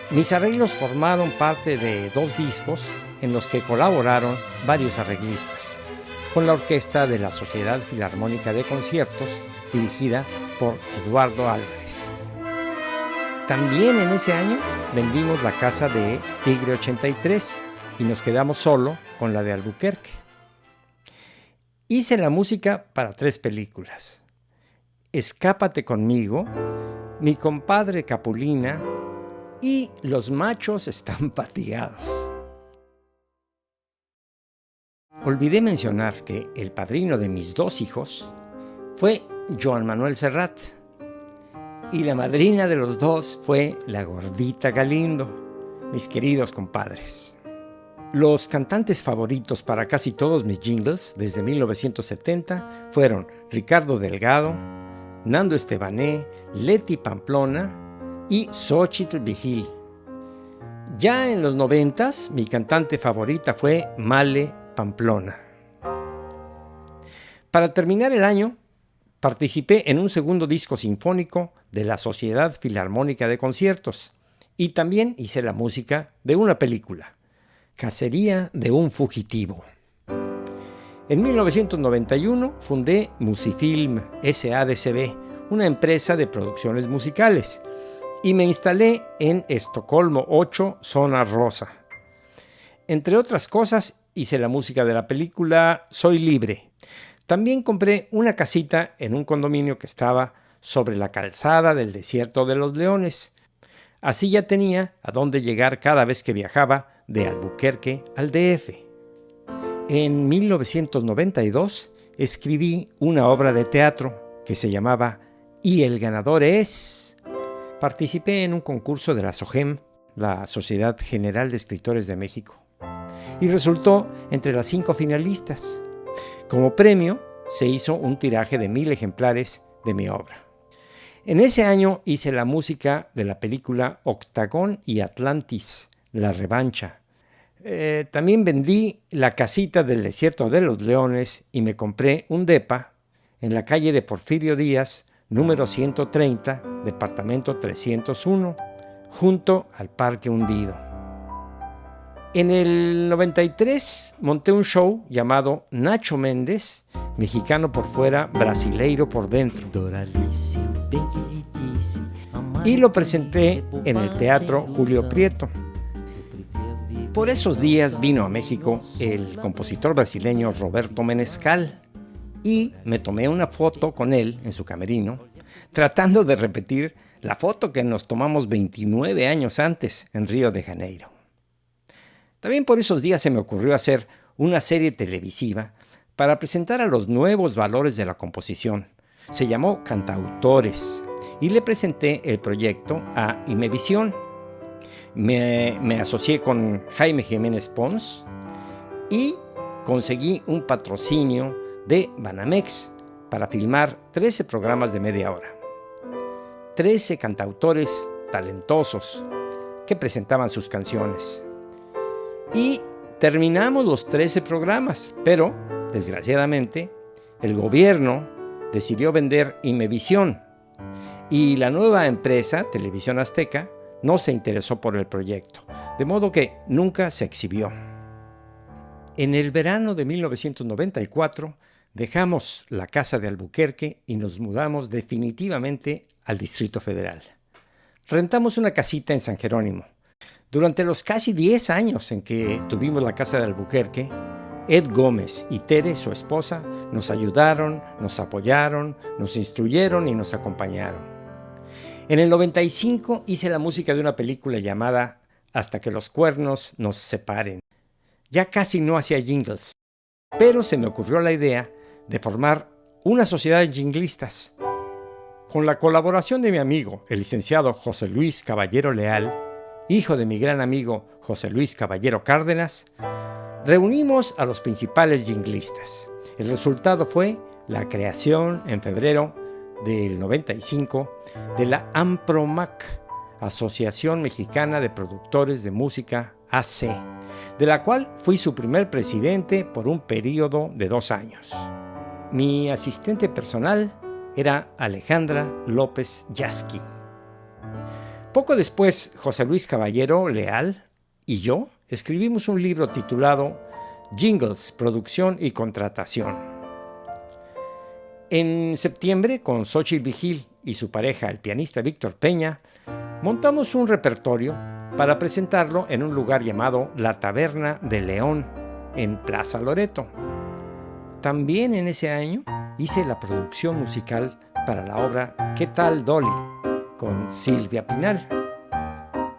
Mis arreglos formaron parte de 2 discos en los que colaboraron varios arreglistas, con la orquesta de la Sociedad Filarmónica de Conciertos, dirigida por Eduardo Álvarez. También en ese año vendimos la casa de Tigre 83 y nos quedamos solo con la de Albuquerque. Hice la música para 3 películas: Escápate conmigo, Mi compadre Capulina y Los machos están fatigados. Olvidé mencionar que el padrino de mis 2 hijos fue Joan Manuel Serrat y la madrina de los 2 fue la Gordita Galindo, mis queridos compadres. Los cantantes favoritos para casi todos mis jingles desde 1970 fueron Ricardo Delgado, Nando Estebané, Leti Pamplona y Xóchitl Vigil. Ya en los 90s, mi cantante favorita fue Male Pamplona. Para terminar el año, participé en un segundo disco sinfónico de la Sociedad Filarmónica de Conciertos y también hice la música de una película, Cacería de un fugitivo. En 1991 fundé Musifilm S.A.D.C.B., una empresa de producciones musicales, y me instalé en Estocolmo 8, Zona Rosa. Entre otras cosas, hice la música de la película Soy Libre. También compré una casita en un condominio que estaba sobre la calzada del Desierto de los Leones. Así ya tenía a dónde llegar cada vez que viajaba de Albuquerque al DF. En 1992 escribí una obra de teatro que se llamaba Y el ganador es... Participé en un concurso de la SOGEM, la Sociedad General de Escritores de México, y resultó entre las 5 finalistas. Como premio, se hizo un tiraje de 1000 ejemplares de mi obra. En ese año hice la música de la película Octagón y Atlantis, La Revancha. También vendí la casita del Desierto de los Leones y me compré un depa en la calle de Porfirio Díaz, número 130, departamento 301, junto al Parque Hundido. En el 93 monté un show llamado Nacho Méndez, mexicano por fuera, brasileiro por dentro. Y lo presenté en el Teatro Julio Prieto. Por esos días vino a México el compositor brasileño Roberto Menescal y me tomé una foto con él en su camerino, tratando de repetir la foto que nos tomamos 29 años antes en Río de Janeiro. También por esos días se me ocurrió hacer una serie televisiva para presentar a los nuevos valores de la composición. Se llamó Cantautores y le presenté el proyecto a Imevisión. Me asocié con Jaime Jiménez Pons y conseguí un patrocinio de Banamex para filmar 13 programas de media hora. 13 cantautores talentosos que presentaban sus canciones. Y terminamos los 13 programas, pero, desgraciadamente, el gobierno decidió vender Imevisión y la nueva empresa, Televisión Azteca, no se interesó por el proyecto, de modo que nunca se exhibió. En el verano de 1994 dejamos la casa de Albuquerque y nos mudamos definitivamente al Distrito Federal. Rentamos una casita en San Jerónimo. Durante los casi 10 años en que tuvimos la casa de Albuquerque, Ed Gómez y Tere, su esposa, nos ayudaron, nos apoyaron, nos instruyeron y nos acompañaron. En el 95 hice la música de una película llamada Hasta que los cuernos nos separen. Ya casi no hacía jingles, pero se me ocurrió la idea de formar una sociedad de jinglistas. Con la colaboración de mi amigo, el licenciado José Luis Caballero Leal, hijo de mi gran amigo José Luis Caballero Cárdenas, reunimos a los principales jinglistas. El resultado fue la creación en febrero del 95 de la AMPROMAC, Asociación Mexicana de Productores de Música AC, de la cual fui su primer presidente por un periodo de 2 años. Mi asistente personal era Alejandra López Yasky. Poco después, José Luis Caballero Leal y yo escribimos un libro titulado Jingles, Producción y Contratación. En septiembre, con Xochitl Vigil y su pareja, el pianista Víctor Peña, montamos un repertorio para presentarlo en un lugar llamado La Taberna de León, en Plaza Loreto. También en ese año hice la producción musical para la obra ¿Qué tal, Dolly?, con Silvia Pinal.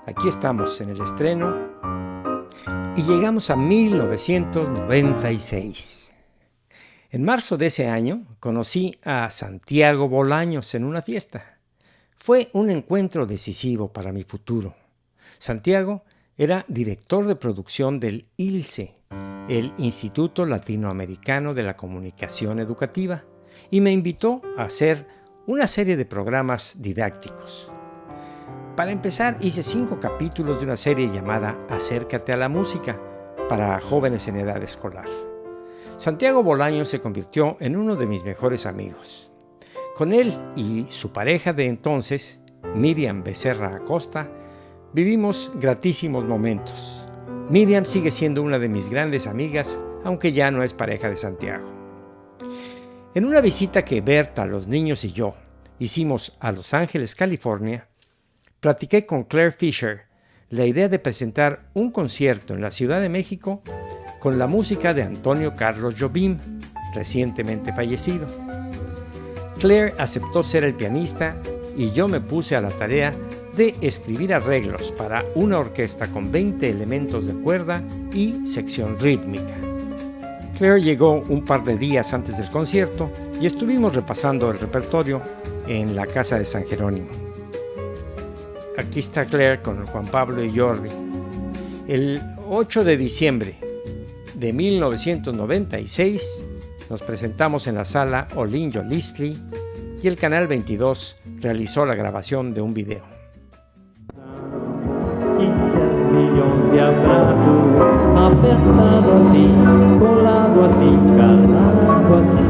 Aquí estamos en el estreno y llegamos a 1996. En marzo de ese año conocí a Santiago Bolaños en una fiesta. Fue un encuentro decisivo para mi futuro. Santiago era director de producción del ILCE, el Instituto Latinoamericano de la Comunicación Educativa, y me invitó a hacer una serie de programas didácticos. Para empezar, hice 5 capítulos de una serie llamada Acércate a la música para jóvenes en edad escolar. Santiago Bolaños se convirtió en uno de mis mejores amigos. Con él y su pareja de entonces, Miriam Becerra Acosta, vivimos gratísimos momentos. Miriam sigue siendo una de mis grandes amigas, aunque ya no es pareja de Santiago. En una visita que Berta, los niños y yo hicimos a Los Ángeles, California, platiqué con Claire Fisher la idea de presentar un concierto en la Ciudad de México con la música de Antonio Carlos Jobim, recientemente fallecido. Claire aceptó ser el pianista y yo me puse a la tarea de escribir arreglos para una orquesta con 20 elementos de cuerda y sección rítmica. Claire llegó un par de días antes del concierto y estuvimos repasando el repertorio en la casa de San Jerónimo. Aquí está Claire con Juan Pablo y Jordi. El 8 de diciembre de 1996 nos presentamos en la sala Olinjo Listli y el Canal 22 realizó la grabación de un video. De abrazo, apertado así, colado así, calado así,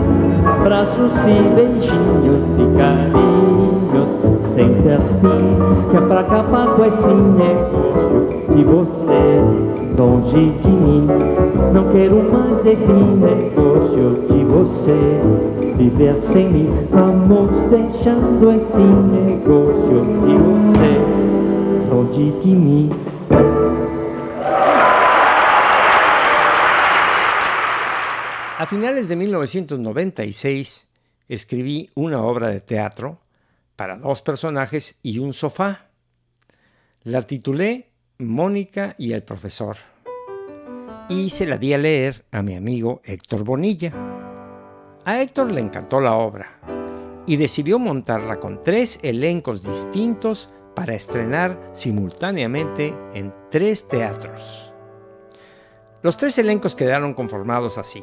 abraços e beijinhos e carinhos, sem ter fim, que é pra acabar com esse negócio de você longe de mim. Não quero mais desse negócio de você viver sem mim. Vamos deixando esse negócio de você longe de mim. A finales de 1996 escribí una obra de teatro para 2 personajes y un sofá. La titulé Mónica y el profesor y se la di a leer a mi amigo Héctor Bonilla. A Héctor le encantó la obra y decidió montarla con 3 elencos distintos para estrenar simultáneamente en 3 teatros. Los 3 elencos quedaron conformados así: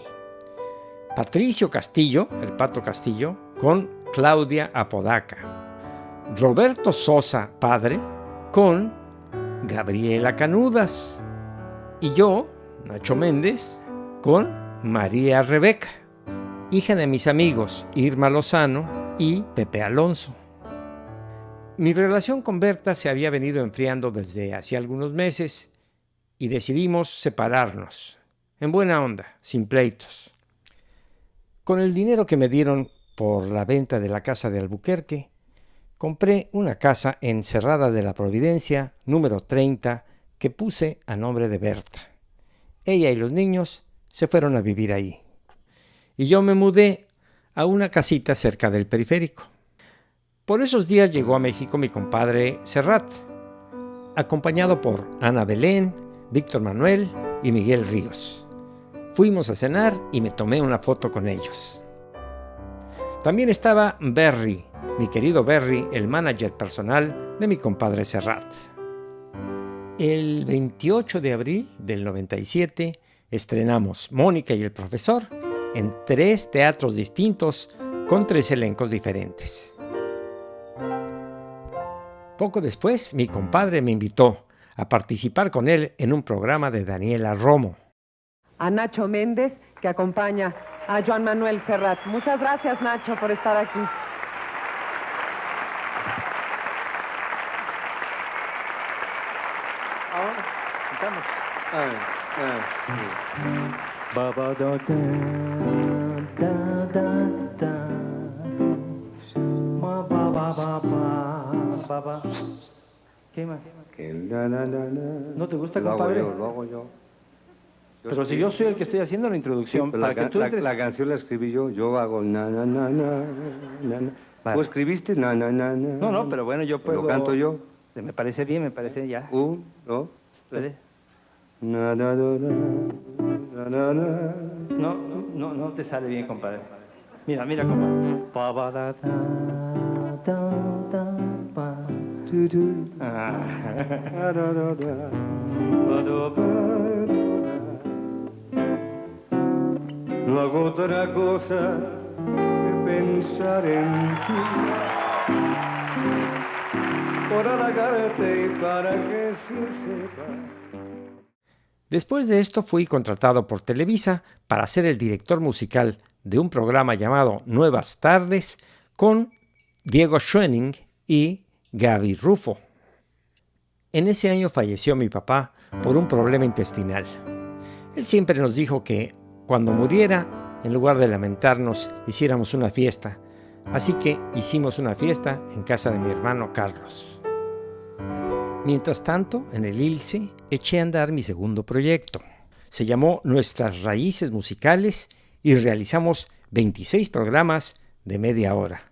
Patricio Castillo, el Pato Castillo, con Claudia Apodaca; Roberto Sosa, padre, con Gabriela Canudas; y yo, Nacho Méndez, con María Rebeca, hija de mis amigos Irma Lozano y Pepe Alonso. Mi relación con Berta se había venido enfriando desde hacía algunos meses y decidimos separarnos, en buena onda, sin pleitos. Con el dinero que me dieron por la venta de la casa de Albuquerque, compré una casa en Cerrada de la Providencia, número 30, que puse a nombre de Berta. Ella y los niños se fueron a vivir ahí. Y yo me mudé a una casita cerca del periférico. Por esos días llegó a México mi compadre Serrat, acompañado por Ana Belén, Víctor Manuel y Miguel Ríos. Fuimos a cenar y me tomé una foto con ellos. También estaba Berry, mi querido Berry, el manager personal de mi compadre Serrat. El 28 de abril del 97 estrenamos Mónica y el profesor en 3 teatros distintos con 3 elencos diferentes. Poco después, mi compadre me invitó a participar con él en un programa de Daniela Romo. A Nacho Méndez, que acompaña a Joan Manuel Serrat. Muchas gracias, Nacho, por estar aquí. Ahora, estamos. ¿Qué más? ¿No te gusta, compadre? Lo hago yo. Pero si yo soy el que estoy haciendo la introducción, sí, para que tú entres... la canción la escribí yo hago na. Vale. ¿Tú escribiste na? No, pero bueno, yo puedo... ¿Lo canto yo? Me parece bien, me parece ya. 1, 2, 3. No te sale bien, compadre. Mira, compadre. No hago otra cosa que pensar en ti, por halagarte y para que se sepa. Después de esto fui contratado por Televisa para ser el director musical de un programa llamado Nuevas Tardes con Diego Schoening y Gaby Rufo. En ese año falleció mi papá por un problema intestinal. Él siempre nos dijo que cuando muriera, en lugar de lamentarnos, hiciéramos una fiesta. Así que hicimos una fiesta en casa de mi hermano Carlos. Mientras tanto, en el ILSE, eché a andar mi segundo proyecto. Se llamó Nuestras Raíces Musicales y realizamos 26 programas de media hora.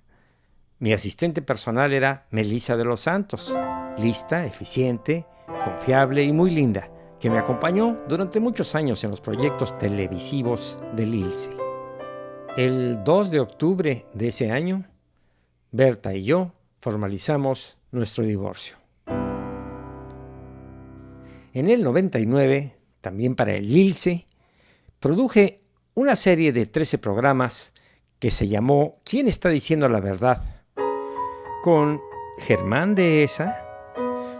Mi asistente personal era Melissa de los Santos, lista, eficiente, confiable y muy linda, que me acompañó durante muchos años en los proyectos televisivos del ILSE. El 2 de octubre de ese año, Berta y yo formalizamos nuestro divorcio. En el 99, también para el ILSE, produje una serie de 13 programas que se llamó ¿Quién está diciendo la verdad?, con Germán Dehesa,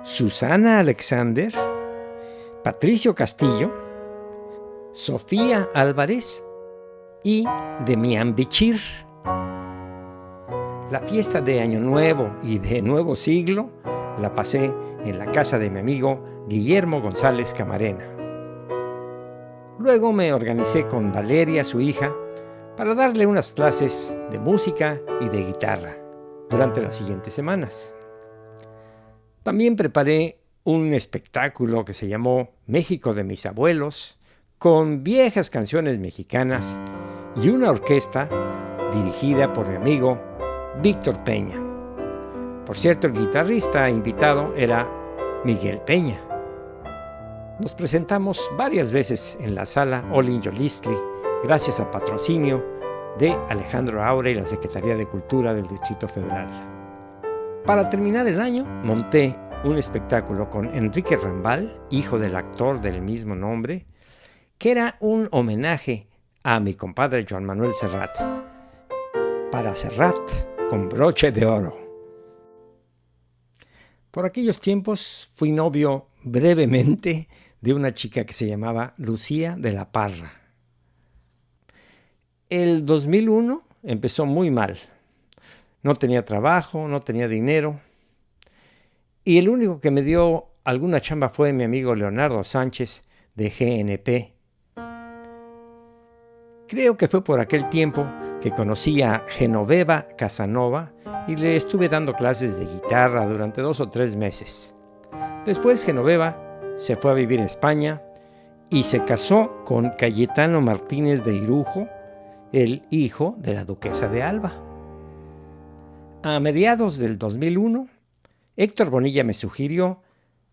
Susana Alexander, Patricio Castillo, Sofía Álvarez y Demián Bichir. La fiesta de Año Nuevo y de Nuevo Siglo la pasé en la casa de mi amigo Guillermo González Camarena. Luego me organicé con Valeria, su hija, para darle unas clases de música y de guitarra durante las siguientes semanas. También preparé un espectáculo que se llamó México de mis abuelos, con viejas canciones mexicanas y una orquesta dirigida por mi amigo Víctor Peña. Por cierto, el guitarrista invitado era Miguel Peña. Nos presentamos varias veces en la sala Olin Yolistli, gracias a patrocinio de Alejandro Aure y la Secretaría de Cultura del Distrito Federal. Para terminar el año, monté un espectáculo con Enrique Rambal, hijo del actor del mismo nombre, que era un homenaje a mi compadre Joan Manuel Serrat. Para Serrat, con broche de oro. Por aquellos tiempos fui novio brevemente de una chica que se llamaba Lucía de la Parra. El 2001 empezó muy mal. No tenía trabajo, no tenía dinero. Y el único que me dio alguna chamba fue mi amigo Leonardo Sánchez de GNP. Creo que fue por aquel tiempo que conocí a Genoveva Casanova y le estuve dando clases de guitarra durante 2 o 3 meses. Después Genoveva se fue a vivir a España y se casó con Cayetano Martínez de Irujo, el hijo de la duquesa de Alba. A mediados del 2001, Héctor Bonilla me sugirió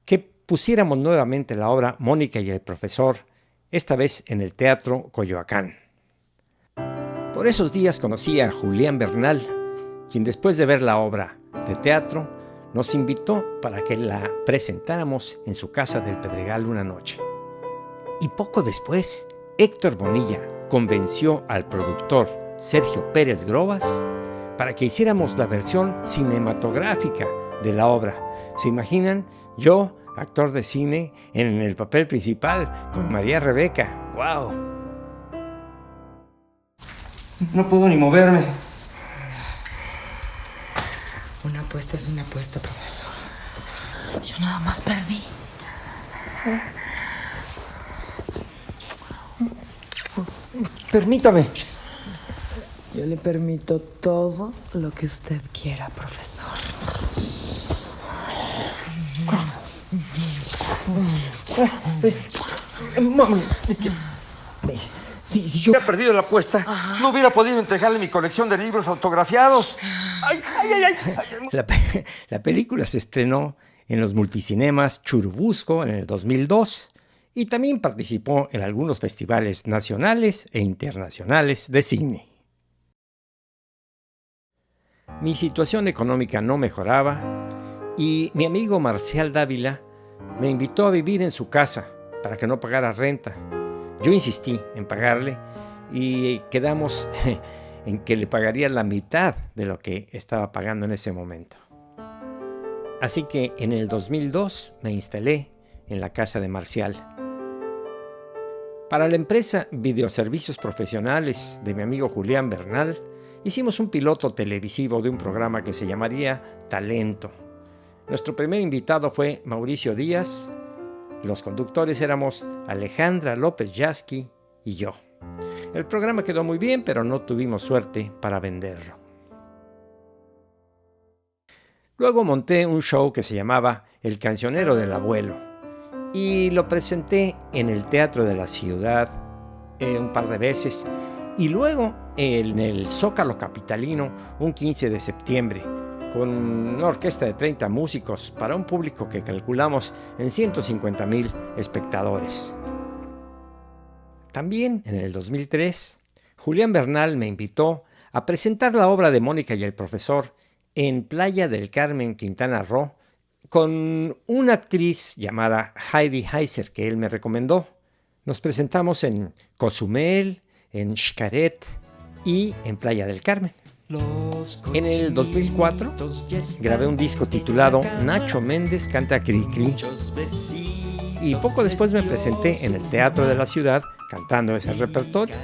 que pusiéramos nuevamente la obra Mónica y el profesor, esta vez en el Teatro Coyoacán. Por esos días conocí a Julián Bernal, quien después de ver la obra de teatro nos invitó para que la presentáramos en su casa del Pedregal una noche. Y poco después, Héctor Bonilla convenció al productor Sergio Pérez Grobas para que hiciéramos la versión cinematográfica de la obra. ¿Se imaginan? Yo, actor de cine, en el papel principal con María Rebeca. ¡Wow! No puedo ni moverme. Una apuesta es una apuesta, profesor. Yo nada más perdí. Permítame. Yo le permito todo lo que usted quiera, profesor. Mami, es que si yo hubiera perdido la apuesta, no hubiera podido entregarle mi colección de libros autografiados. ¡Ay, ay, ay, ay! La película se estrenó en los multicinemas Churubusco en el 2002 y también participó en algunos festivales nacionales e internacionales de cine. Mi situación económica no mejoraba y mi amigo Marcial Dávila me invitó a vivir en su casa para que no pagara renta. Yo insistí en pagarle y quedamos en que le pagaría la mitad de lo que estaba pagando en ese momento. Así que en el 2002 me instalé en la casa de Marcial. Para la empresa Videoservicios Profesionales de mi amigo Julián Bernal, hicimos un piloto televisivo de un programa que se llamaría Talento. Nuestro primer invitado fue Mauricio Díaz. Los conductores éramos Alejandra López Yasky y yo. El programa quedó muy bien, pero no tuvimos suerte para venderlo. Luego monté un show que se llamaba El Cancionero del Abuelo y lo presenté en el Teatro de la Ciudad un par de veces y luego en el Zócalo Capitalino un 15 de septiembre con una orquesta de 30 músicos para un público que calculamos en 150,000 espectadores. También en el 2003, Julián Bernal me invitó a presentar la obra de Mónica y el profesor en Playa del Carmen, Quintana Roo, con una actriz llamada Heidi Heiser que él me recomendó. Nos presentamos en Cozumel, en Xcaret y en Playa del Carmen. En el 2004 grabé un disco titulado Nacho Méndez canta Cri Cri y poco después me presenté en el Teatro de la Ciudad cantando ese repertorio.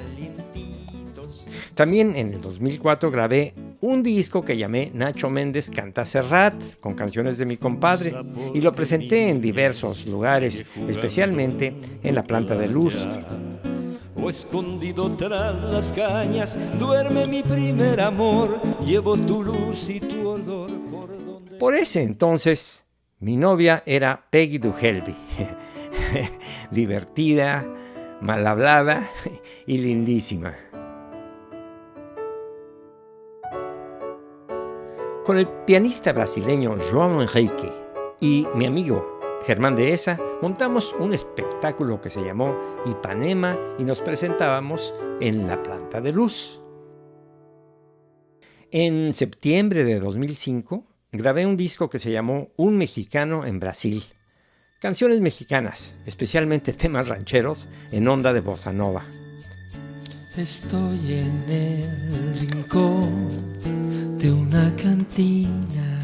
También en el 2004 grabé un disco que llamé Nacho Méndez canta Serrat con canciones de mi compadre y lo presenté en diversos lugares, especialmente en la Planta de Luz. O escondido tras las cañas, duerme mi primer amor, llevo tu luz y tu olor por donde... Por ese entonces, mi novia era Peggy Duhelby, divertida, mal hablada y lindísima. Con el pianista brasileño João Henrique y mi amigo Germán Dehesa montamos un espectáculo que se llamó Ipanema y nos presentábamos en la Planta de Luz. En septiembre de 2005 grabé un disco que se llamó Un Mexicano en Brasil. Canciones mexicanas, especialmente temas rancheros en onda de bossa nova. Estoy en el rincón de una cantina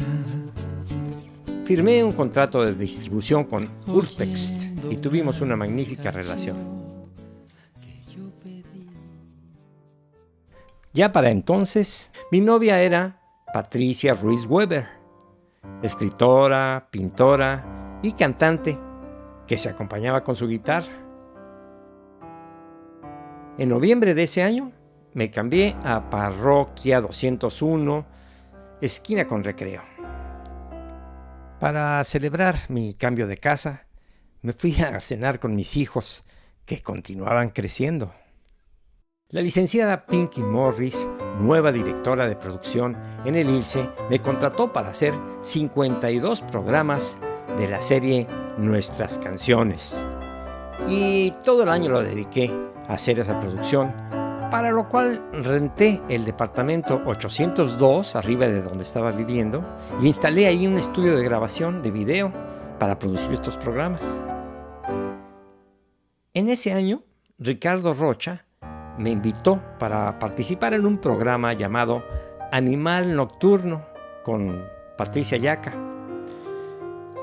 Firmé un contrato de distribución con Urtext y tuvimos una magnífica relación. Ya para entonces, mi novia era Patricia Ruiz Weber, escritora, pintora y cantante que se acompañaba con su guitarra. En noviembre de ese año me cambié a Parroquia 201, esquina con Recreo. Para celebrar mi cambio de casa, me fui a cenar con mis hijos, que continuaban creciendo. La licenciada Pinky Morris, nueva directora de producción en el ILSE, me contrató para hacer 52 programas de la serie Nuestras Canciones. Y todo el año lo dediqué a hacer esa producción, para lo cual renté el departamento 802, arriba de donde estaba viviendo, y instalé ahí un estudio de grabación de video para producir estos programas. En ese año, Ricardo Rocha me invitó para participar en un programa llamado Animal Nocturno con Patricia Yaca.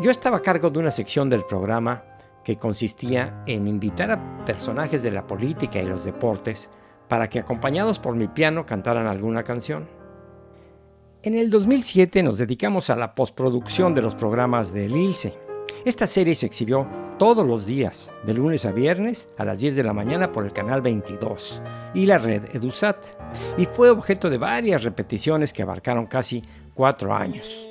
Yo estaba a cargo de una sección del programa que consistía en invitar a personajes de la política y los deportes para que, acompañados por mi piano, cantaran alguna canción. En el 2007 nos dedicamos a la postproducción de los programas del ILSE. Esta serie se exhibió todos los días, de lunes a viernes a las 10 de la mañana por el canal 22 y la red EduSat, y fue objeto de varias repeticiones que abarcaron casi 4 años.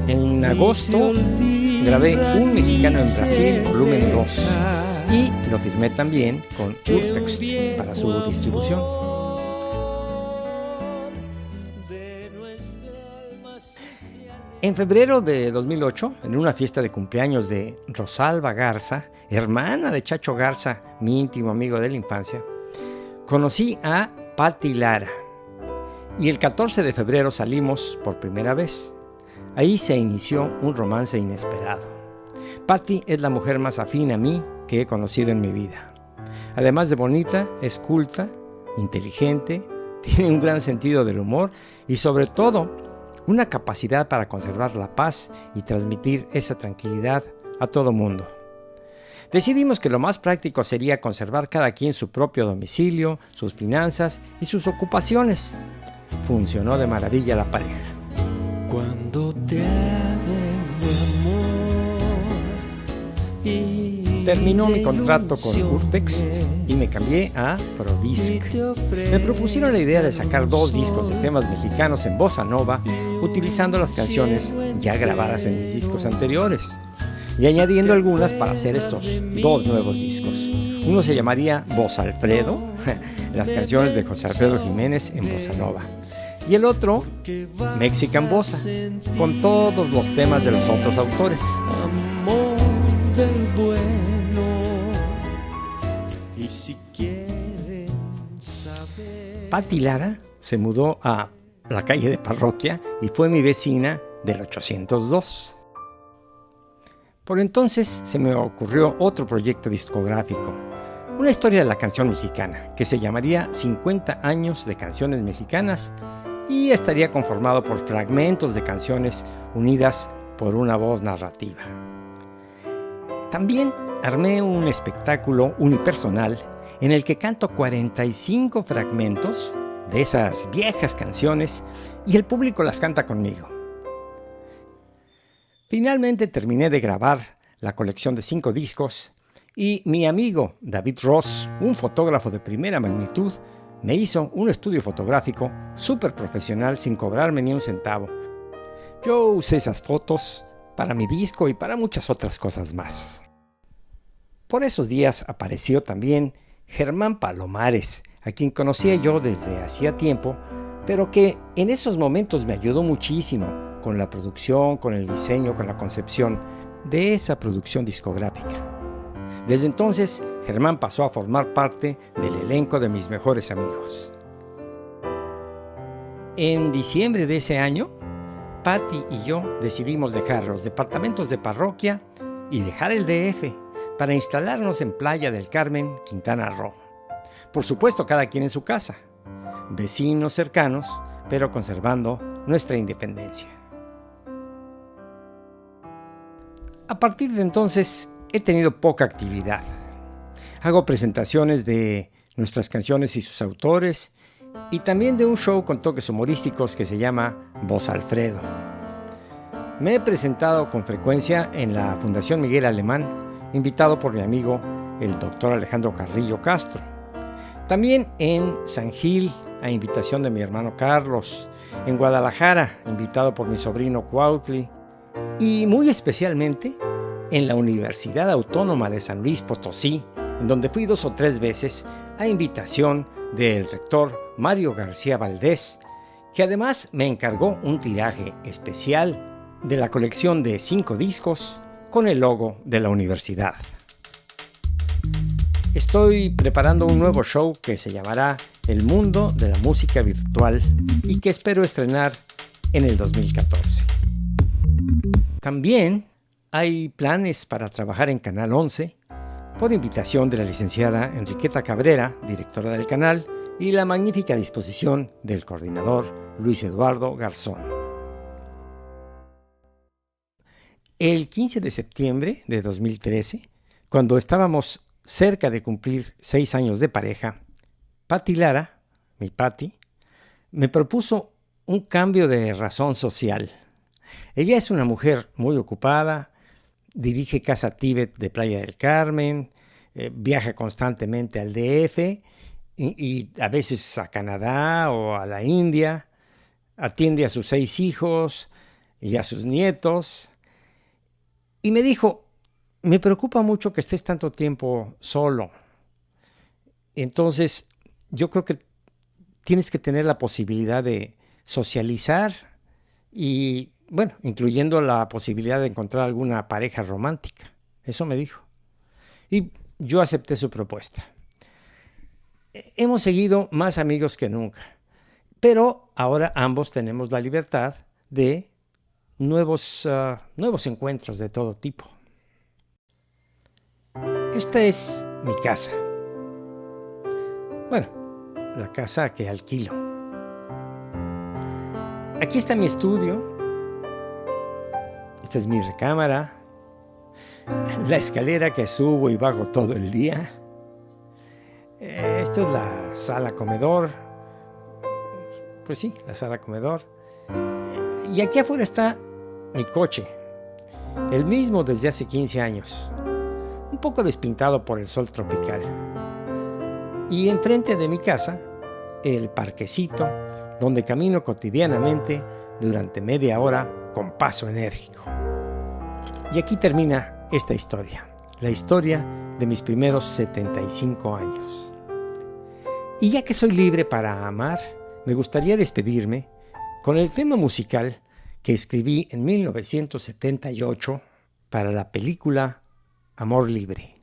En agosto grabé Un Mexicano en Brasil, volumen 2, y lo firmé también con Urtext para su distribución. En febrero de 2008, en una fiesta de cumpleaños de Rosalba Garza, hermana de Chacho Garza, mi íntimo amigo de la infancia, conocí a Patti Lara, y el 14 de febrero salimos por primera vez. Ahí se inició un romance inesperado. Patti es la mujer más afín a mí que he conocido en mi vida. Además de bonita, es culta, inteligente, tiene un gran sentido del humor y, sobre todo, una capacidad para conservar la paz y transmitir esa tranquilidad a todo mundo. Decidimos que lo más práctico sería conservar cada quien su propio domicilio, sus finanzas y sus ocupaciones. Funcionó de maravilla la pareja. Cuando te hablen de amor. Terminó mi contrato con Urtext y me cambié a Prodisc. Me propusieron la idea de sacar 2 discos de temas mexicanos en bossa nova, utilizando las canciones ya grabadas en mis discos anteriores, y añadiendo algunas para hacer estos 2 nuevos discos. Uno se llamaría Bossa Alfredo, las canciones de José Alfredo Jiménez en bossa nova, y el otro, Mexican Bossa, con todos los temas de los otros autores. Amor del bueno, y si quieren saber. Patti Lara se mudó a la calle de Parroquia y fue mi vecina del 802. Por entonces se me ocurrió otro proyecto discográfico, una historia de la canción mexicana, que se llamaría 50 años de canciones mexicanas, y estaría conformado por fragmentos de canciones unidas por una voz narrativa. También armé un espectáculo unipersonal en el que canto 45 fragmentos de esas viejas canciones y el público las canta conmigo. Finalmente terminé de grabar la colección de 5 discos y mi amigo David Ross, un fotógrafo de primera magnitud, me hizo un estudio fotográfico súper profesional sin cobrarme ni un centavo. Yo usé esas fotos para mi disco y para muchas otras cosas más. Por esos días apareció también Germán Palomares, a quien conocía yo desde hacía tiempo, pero que en esos momentos me ayudó muchísimo con la producción, con el diseño, con la concepción de esa producción discográfica. Desde entonces, Germán pasó a formar parte del elenco de mis mejores amigos. En diciembre de ese año, Patti y yo decidimos dejar los departamentos de Parroquia y dejar el DF para instalarnos en Playa del Carmen, Quintana Roo. Por supuesto, cada quien en su casa. Vecinos cercanos, pero conservando nuestra independencia. A partir de entonces he tenido poca actividad. Hago presentaciones de nuestras canciones y sus autores, y también de un show con toques humorísticos que se llama Voz Alfredo. Me he presentado con frecuencia en la Fundación Miguel Alemán, invitado por mi amigo el doctor Alejandro Carrillo Castro. También en San Gil, a invitación de mi hermano Carlos. En Guadalajara, invitado por mi sobrino Cuautli. Y muy especialmente en la Universidad Autónoma de San Luis Potosí, en donde fui 2 o 3 veces a invitación del rector Mario García Valdés, que además me encargó un tiraje especial de la colección de 5 discos con el logo de la universidad. Estoy preparando un nuevo show que se llamará El Mundo de la Música Virtual y que espero estrenar en el 2014. También hay planes para trabajar en Canal 11 por invitación de la licenciada Enriqueta Cabrera, directora del canal, y la magnífica disposición del coordinador Luis Eduardo Garzón. El 15 de septiembre de 2013, cuando estábamos cerca de cumplir 6 años de pareja, Pati Lara, mi Pati, me propuso un cambio de razón social. Ella es una mujer muy ocupada, dirige Casa Tíbet de Playa del Carmen, viaja constantemente al DF y a veces a Canadá o a la India, atiende a sus 6 hijos y a sus nietos. Y me dijo, me preocupa mucho que estés tanto tiempo solo. Entonces, yo creo que tienes que tener la posibilidad de socializar y, bueno, incluyendo la posibilidad de encontrar alguna pareja romántica. Eso me dijo. Y yo acepté su propuesta. Hemos seguido más amigos que nunca, pero ahora ambos tenemos la libertad de nuevos encuentros de todo tipo. Esta es mi casa. Bueno, la casa que alquilo. Aquí está mi estudio. Esta es mi recámara. La escalera que subo y bajo todo el día. Esto es la sala comedor. Pues sí, la sala comedor. Y aquí afuera está mi coche. El mismo desde hace 15 años. Un poco despintado por el sol tropical. Y enfrente de mi casa, el parquecito, donde camino cotidianamente durante media hora con paso enérgico. Y aquí termina esta historia, la historia de mis primeros 75 años. Y ya que soy libre para amar, me gustaría despedirme con el tema musical que escribí en 1978 para la película Amor Libre.